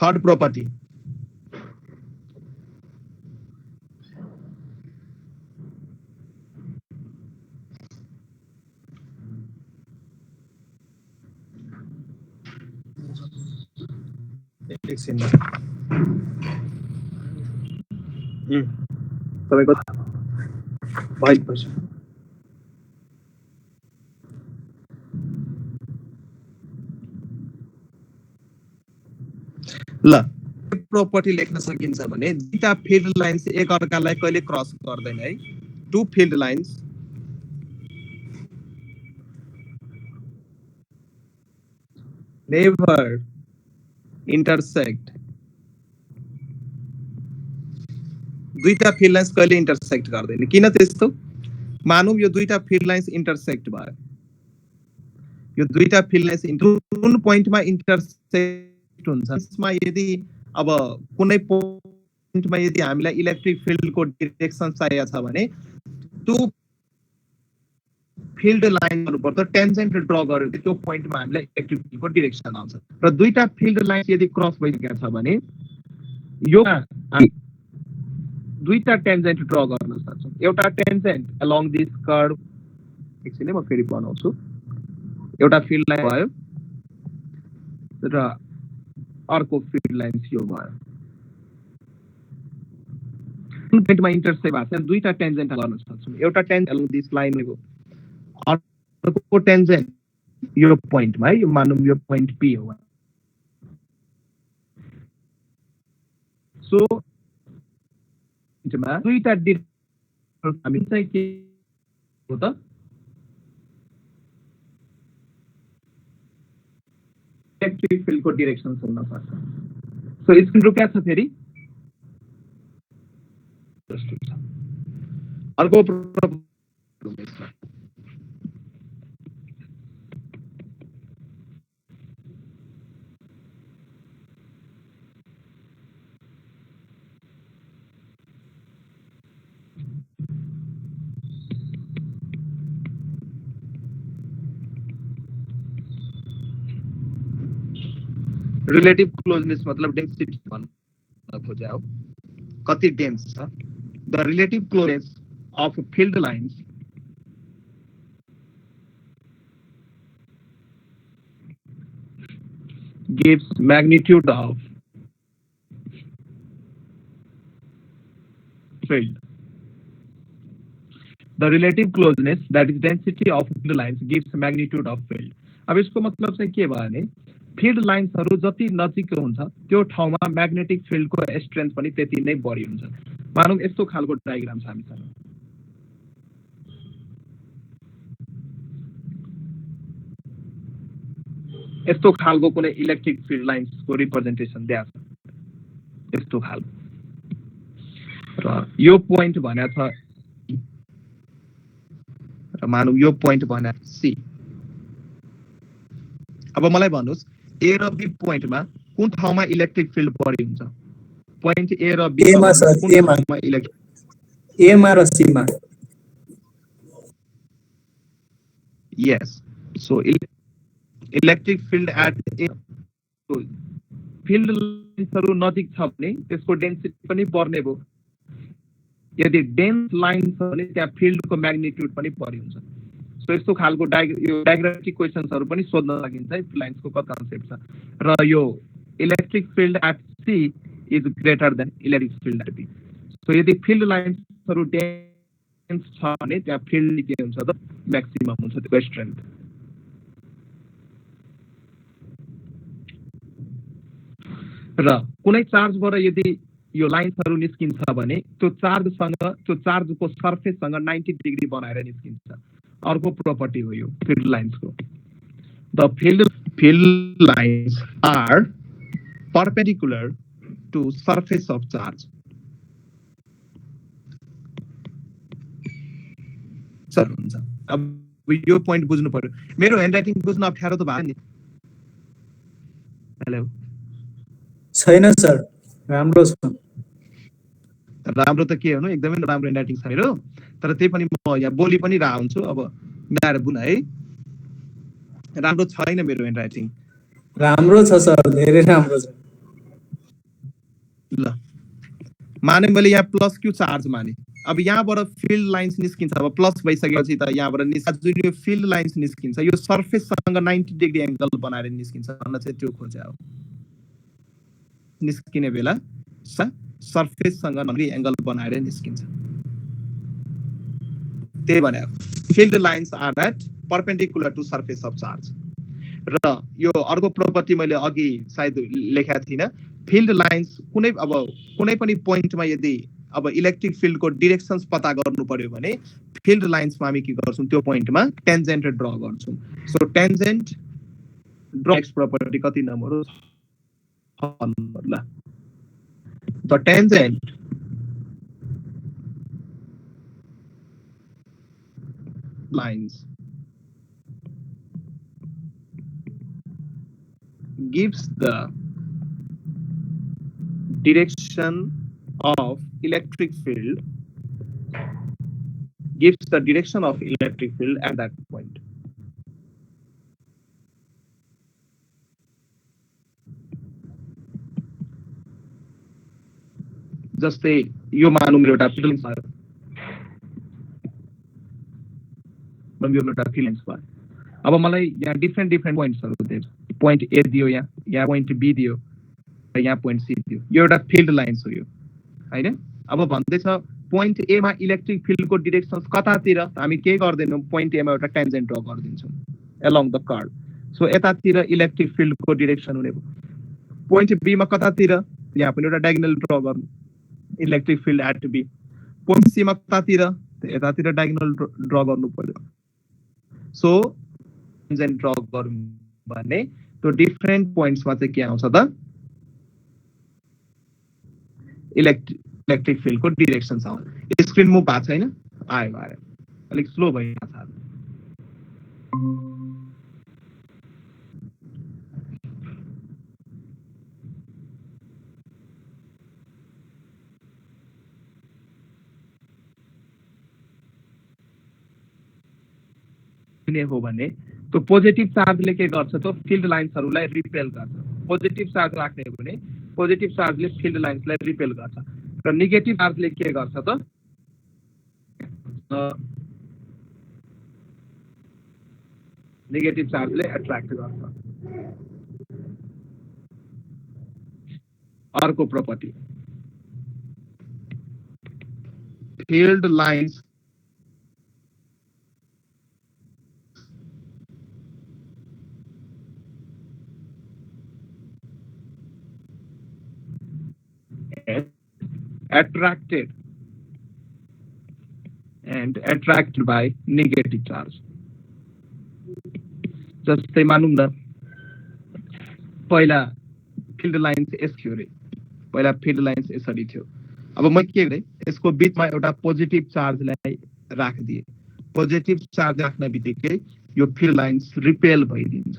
थर्ड प्रोपर्टी तपाईको भाइ पछि ल प्रोपर्टी लेख्न सकिन्छ भने दुईटा फिल्ड लाइन्स एक अर्कालाई कहिले क्रस गर्दैन है two field lines never intersect दुईटा फिल्ड लाइन्स कहिले इंटरसेक्ट गर्दैन किन त्यस्तो मानौं यो दुईटा फिल्ड लाइन्स इंटरसेक्ट भयो यो दुईटा फिल्ड लाइन्स जुन पोइन्टमा इन्टरसेक्ट हुन्छ त्यसमा यदि अब कुनै पोइन्टमा यदि हामीलाई इलेक्ट्रिक फिल्डको डिरेक्सन चाहिएको छ भने त्यो फिल्ड लाइन गर्नुपर्छ, टेन्जेन्ट ड्र गरेर त्यो पोइन्टमा हामीलाई इलेक्ट्रिक फिल्डको डिरेक्सन आउँछ। र दुईटा फिल्ड लाइन यदि क्रस भइसकेको छ भने यो दुईटा टेन्जेन्ट ड्र गर्न सक्छौँ। एउटा टेन्जेन्ट अलोङ दिस कर्व, एकछिन म फेरि बनाउँछु, एउटा फिल्ड लाइन भयो र अर्को फिल्ड लाइन यो भयो। कुन पोइन्टमा इन्टरसेक्ट भएको छ दुईटा टेन्जेन्ट गर्न सक्छौँ। एउटा टेन्जेन्ट अलोङ दिस लाइन हो, अर्को टेन्जेन्ट यो पोइन्टमा है, यो मानौँ यो पोइन्ट पी हो। सो दुईटा हामी चाहिँ के हो त इलेक्ट्रिक फिल्डको डिरेक्सन हुन सक्छ। सो स्क्रिन रुका छ फेरि अर्को रिलेटिभ क्लोजनेस मतलब डेन्सिटी भन्न खोजे हो, कति डेन्स छ। The relative closeness of field lines gives magnitude of field. The relative closeness, that is density of field lines, gives magnitude of field. अब इसको मतलब चाहिँ के भयो भने फिल्ड लाइन्सहरु जति नजिक हुन्छ त्यो ठाउँमा म्याग्नेटिक फिल्डको स्ट्रेन्थ पनि त्यति नै बढी हुन्छ। मानौं यस्तो खालको डायग्राम छ हामीसँग, यस्तो खालको कुनै इलेक्ट्रिक फिल्ड लाइन्सको रिप्रेजेन्टेसन दिएको छ, यस्तो खालको, र यो पोइन्ट भनेको छ, र मानौं यो पोइन्ट भनेको सी। अब मलाई भन्नुस् ए र बी पोइन्टमा कुन ठाउँमा इलेक्ट्रिक फिल्ड बढी हुन्छ? पोइन्ट ए र बी मा कुन ठाउँमा इलेक्ट्रिक ए मा र सी मा? Yes, so electric field at A, field लाइन्सहरु नजिक छ भने त्यसको डेन्सिटी पनि बढ्ने भयो। यदि डेन्स लाइन छ भने त्यहाँ फिल्डको म्याग्निट्युड पनि बढी हुन्छ। सो यस्तो खालको डायग्रामेटिक क्वेशन्सहरु पनि सोध्न सकिन्छ है लाइन्सको कति कन्सेप्ट छ। र यो electric field at C is greater than electric field at B. So यदि फिल्ड लाइन्सहरु डेन्स छ भने त्यहाँ फिल्ड के हुन्छ त म्याक्सिमम हुन्छ, त्यसको स्ट्रेन्थ। र कुनै चार्जबाट यदि यो लाइन्सहरु निस्किन्छ भने त्यो चार्जको सर्फेससँग 90 डिग्री बनाएर निस्किन्छ। अर्को प्रोपर्टी हो यो फिल्ड लाइन्सको। The field lines are perpendicular to surface of charge. Sir हुन्छ। अब यो पोइन्ट बुझ्नु पर्यो। मेरो ह्यान्डराइटिङ बुझ्न अप्ठ्यारो त भयो नि? हेलो, छैन सर, राम्रो छ। राम्रो त के हो, एकदमै राम्रो ह्यान्डराइटिङ छ मेरो, तर त्यही पनि म यहाँ बोली पनि रहा हुन्छु। अब मिलाएर बुझ्न है, राम्रो छैन मेरो ह्यान्डराइटिङ। राम्रो छ सर, धेरै राम्रो छ। ल माने मैले यहाँ प्लस क्यू चार्ज माने, अब यहाँबाट फिल्ड लाइन्स निस्किन्छ। अब प्लस भइसकेपछि त यहाँबाट जुन यो फिल्ड लाइन्स निस्किन्छ यो सर्फेससँग 90 डिग्री एंगल बनाएर निस्किन्छ भन्न चाहिँ त्यो खोजे हो। निस्किने बेला सर्फेससँग 90 एंगल बनाएर निस्किन्छ, त्यही भने field lines are at perpendicular to surface of charge. र यो अर्को प्रोपर्टी मैले अघि सायद लेखेको थिइनँ, फिल्ड लाइन्स कुनै पनि पोइन्टमा यदि अब इलेक्ट्रिक फिल्डको डिरेक्सन्स पता गर्नु पर्यो भने फिल्ड लाइन्समा हामी के गर्छौं, त्यो पोइन्टमा टेन्जेन्ट ड्र गर्छौं। So tangent draw next property कति नम्बर हो? 6 नम्बर। ल the tangent lines gives the direction of electric field at that point. जस्तै यो मानौँ मेरो एउटा फिल्ड छ, मेरो एउटा फिल्ड छ। अब मलाई यहाँ डिफ्रेन्ट पोइन्ट्सहरु दियो, पोइन्ट ए दियो, यहाँ पोइन्ट बी दियो, यहाँ पोइन्ट सी दियो। यो एउटा फिल्ड लाइन्स हो यो, हैन? अब भन्दैछ पोइन्ट ए मा इलेक्ट्रिक फिल्डको डिरेक्सन कतातिर, हामी के गर्दैनौं, पोइन्ट ए मा एउटा टेन्जेन्ट ड्रा गरिदिन्छौं अलोङ द कर्व। सो यतातिर इलेक्ट्रिक फिल्डको डिरेक्सन हुने भयो। पोइन्ट बी मा कतातिर, यहाँ पनि एउटा डायगोनल ड्रा गर्नु, electric field at B. Point C मा कतातिर, यतातिर डायगोनल ड्रा गर्नु पर्यो। सो टेन्जेन्ट ड्रा गरौँ भने त्यो डिफ्रेन्ट पोइन्ट्समा चाहिँ के आउँछ त, इलेक्ट्रिक फिल्डको डिरेक्सन आउँछ। स्क्रिन मुभ भएको छैन, आयो अलिक स्लो भइरहेको छ। हो भने त्यो पोजिटिभ चार्जले के गर्छ त फिल्ड लाइन्सहरुलाई रिपेल गर्छ। पोजिटिभ चार्ज राख्ने हो भने पोजिटिभ चार्जले फिल्ड लाइन्सलाई रिपेल गर्छ र नेगेटिभ चार्जले के गर्छ त नेगेटिभ चार्जले एट्र्याक्ट गर्छ। अर्को property, field lines attracted by negative charge। जस्तै मानौँ न पहिला फिल्ड लाइन्स यस थियो रे, पहिला फिल्ड लाइन्स यसरी थियो। अब म के गरे, यसको बीचमा एउटा पोजिटिभ चार्जलाई राखिदिए। पोजिटिभ चार्ज राख्न बित्तिकै यो फिल्ड लाइन्स रिपेल भइदिन्छ,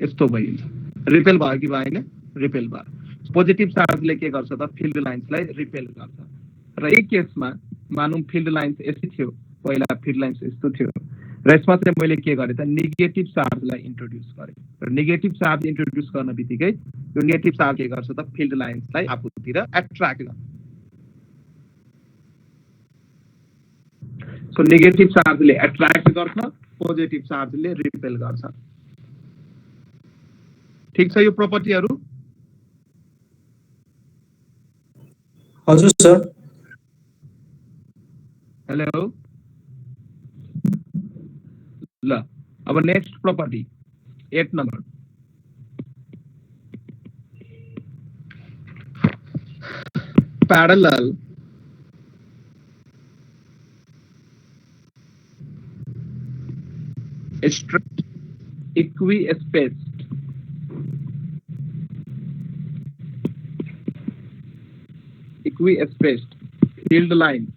यस्तो भइदिन्छ। रिपेल भयो कि भएन? रिपेल भयो। पोजिटिभ चार्जले के गर्छ त फिल्ड लाइन्सलाई रिपेल गर्छ। र एक केसमा मानौँ फिल्ड लाइन्स यस्तो थियो, पहिला फिल्ड लाइन्स यस्तो थियो र यसमा चाहिँ मैले के गरे त नेगेटिभ चार्जलाई इन्ट्रोड्युस गरे। र नेगेटिभ चार्ज इन्ट्रोड्युस गर्न बित्तिकै यो नेगेटिभ चार्ज के गर्छ त फिल्ड लाइन्सलाई आफूतिर एट्र्याक्ट गर्छ। सो नेगेटिभ चार्जले एट्र्याक्ट गर्छ, पोजिटिभ चार्जले रिपेल गर्छ। ठीक छ यो प्रपर्टीहरु? हजुर सर। हेलो ल, अब next property 8 number, parallel straight equispaced field line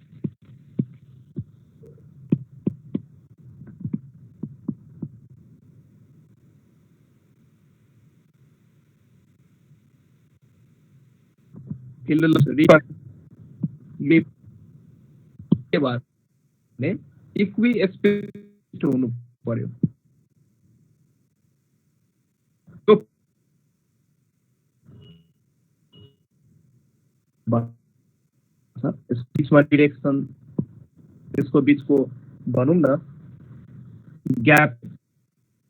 equispaced हुनु पर्यो। बीचमा डिरेक्सन, यसको बीचको भनौँ न gap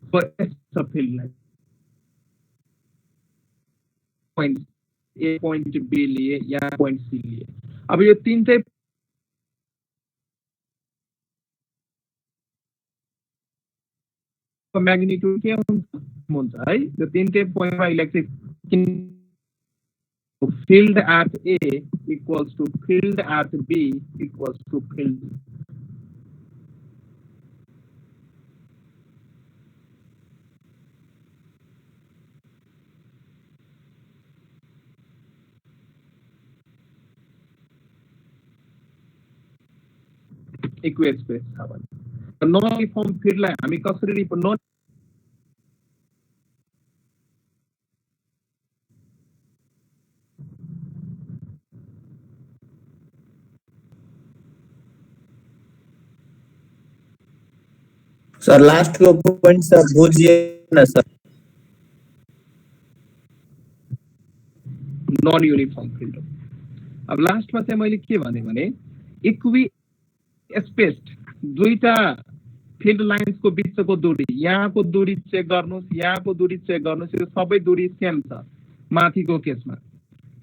field line point A point B लिए, यहाँ पॉइंट सी लिए। अब यो तीनटै मैग्नीट्यूड के हुन्छ है, यो तीनटै पोइन्टमा electric field at A equals to field at B equals to field इक्विस्पेस छ भने नर्मली फर्म फिल्डलाई हामी कसरी सर लास्ट को पॉइंट सर बुझिएन न सर। Non uniform field. अब लास्टमा चाहिँ मैले के भने इक्वी स्पेस्ड दुईटा फिल्ड लाइन्सको बिचको दूरी, यहाँको दूरी चेक गर्नुस्, यहाँको दूरी चेक गर्नुस्, यो सबै दूरी सेम छ। माथिको केसमा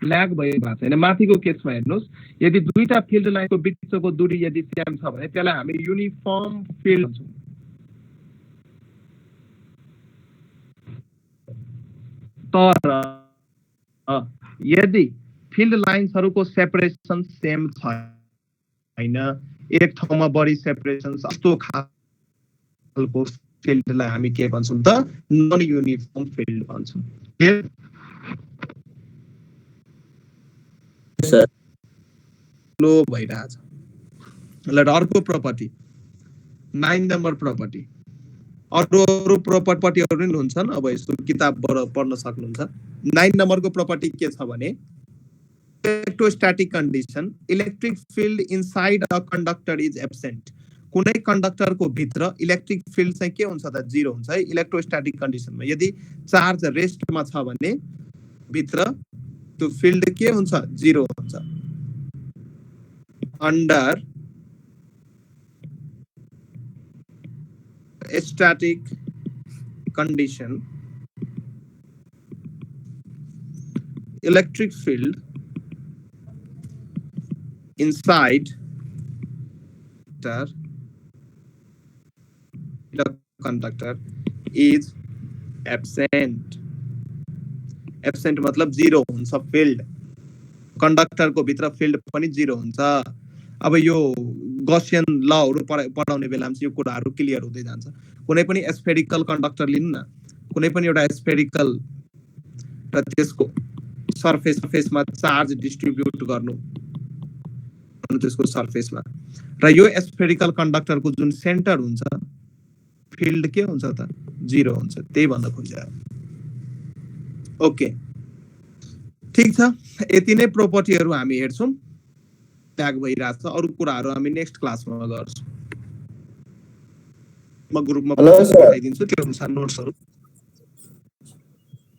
ल्याग भएको छैन। माथिको केसमा हेर्नुस्, यदि दुईटा फिल्ड लाइनको बिचको दूरी यदि सेम छ भने त्यसलाई हामी युनिफर्म फिल्ड भन्छौँ। तर यदि फिल्ड लाइन्सहरूको सेपरेसन सेम छैन, एक ठाउँमा बढी सेपरेसन यस्तो खालको फिल्डलाई हामी के भन्छौँ त? नन युनिफर्म फिल्ड भन्छौँ। सर लो भइरहेछ। ल अर्को प्रपर्टी 9 नम्बर प्रपर्टी। अरू प्रपर्टीहरू पनि हुन्छन्, अब यसो किताबबाट पढ्न सक्नुहुन्छ। 9 नम्बरको प्रपर्टी के छ भने electrostatic condition, electric field inside a conductor is absent. कुनै कंडक्टरको भित्र इलेक्ट्रिक फील्ड चाहिँ के हुन्छ त? जीरो हुन्छ है इलेक्ट्रोस्टैटिक कन्डिसनमा। यदि चार्ज रेस्टमा छ भने भित्र त्यो फील्ड के हुन्छ? जीरो हुन्छ। Under static condition, electric field inside the conductor is absent. Absent मतलब जीरो हुन्छ फिल्ड। कंडक्टरको भित्र फिल्ड पनि जीरो हुन्छ। अब यो गॉसियन लहरु पढाउने बेलामा चाहिँ यो कुराहरु क्लियर हुँदै जान्छ। कुनै पनि स्फेरिकल कंडक्टर लिनु न, कुनै पनि एउटा स्फेरिकल र त्यसको सरफेसमा चार्ज डिस्ट्रिब्युट गर्नु त्यसको सरफेसमा, र यो स्फेरिकल कंडक्टरको जुन सेन्टर हुन्छ फिल्ड के हुन्छ त? जीरो हुन्छ। त्यही भन्न खोजेको। ओके, ठीक छ। यति नै प्रोपर्टीहरु हामी हेर्छौं। ट्याग भइराछ। अरु कुराहरु हामी नेक्स्ट क्लासमा गर्छौं। म ग्रुपमा पठाइदिन्छु, त्यो अनुसार नोट्सहरु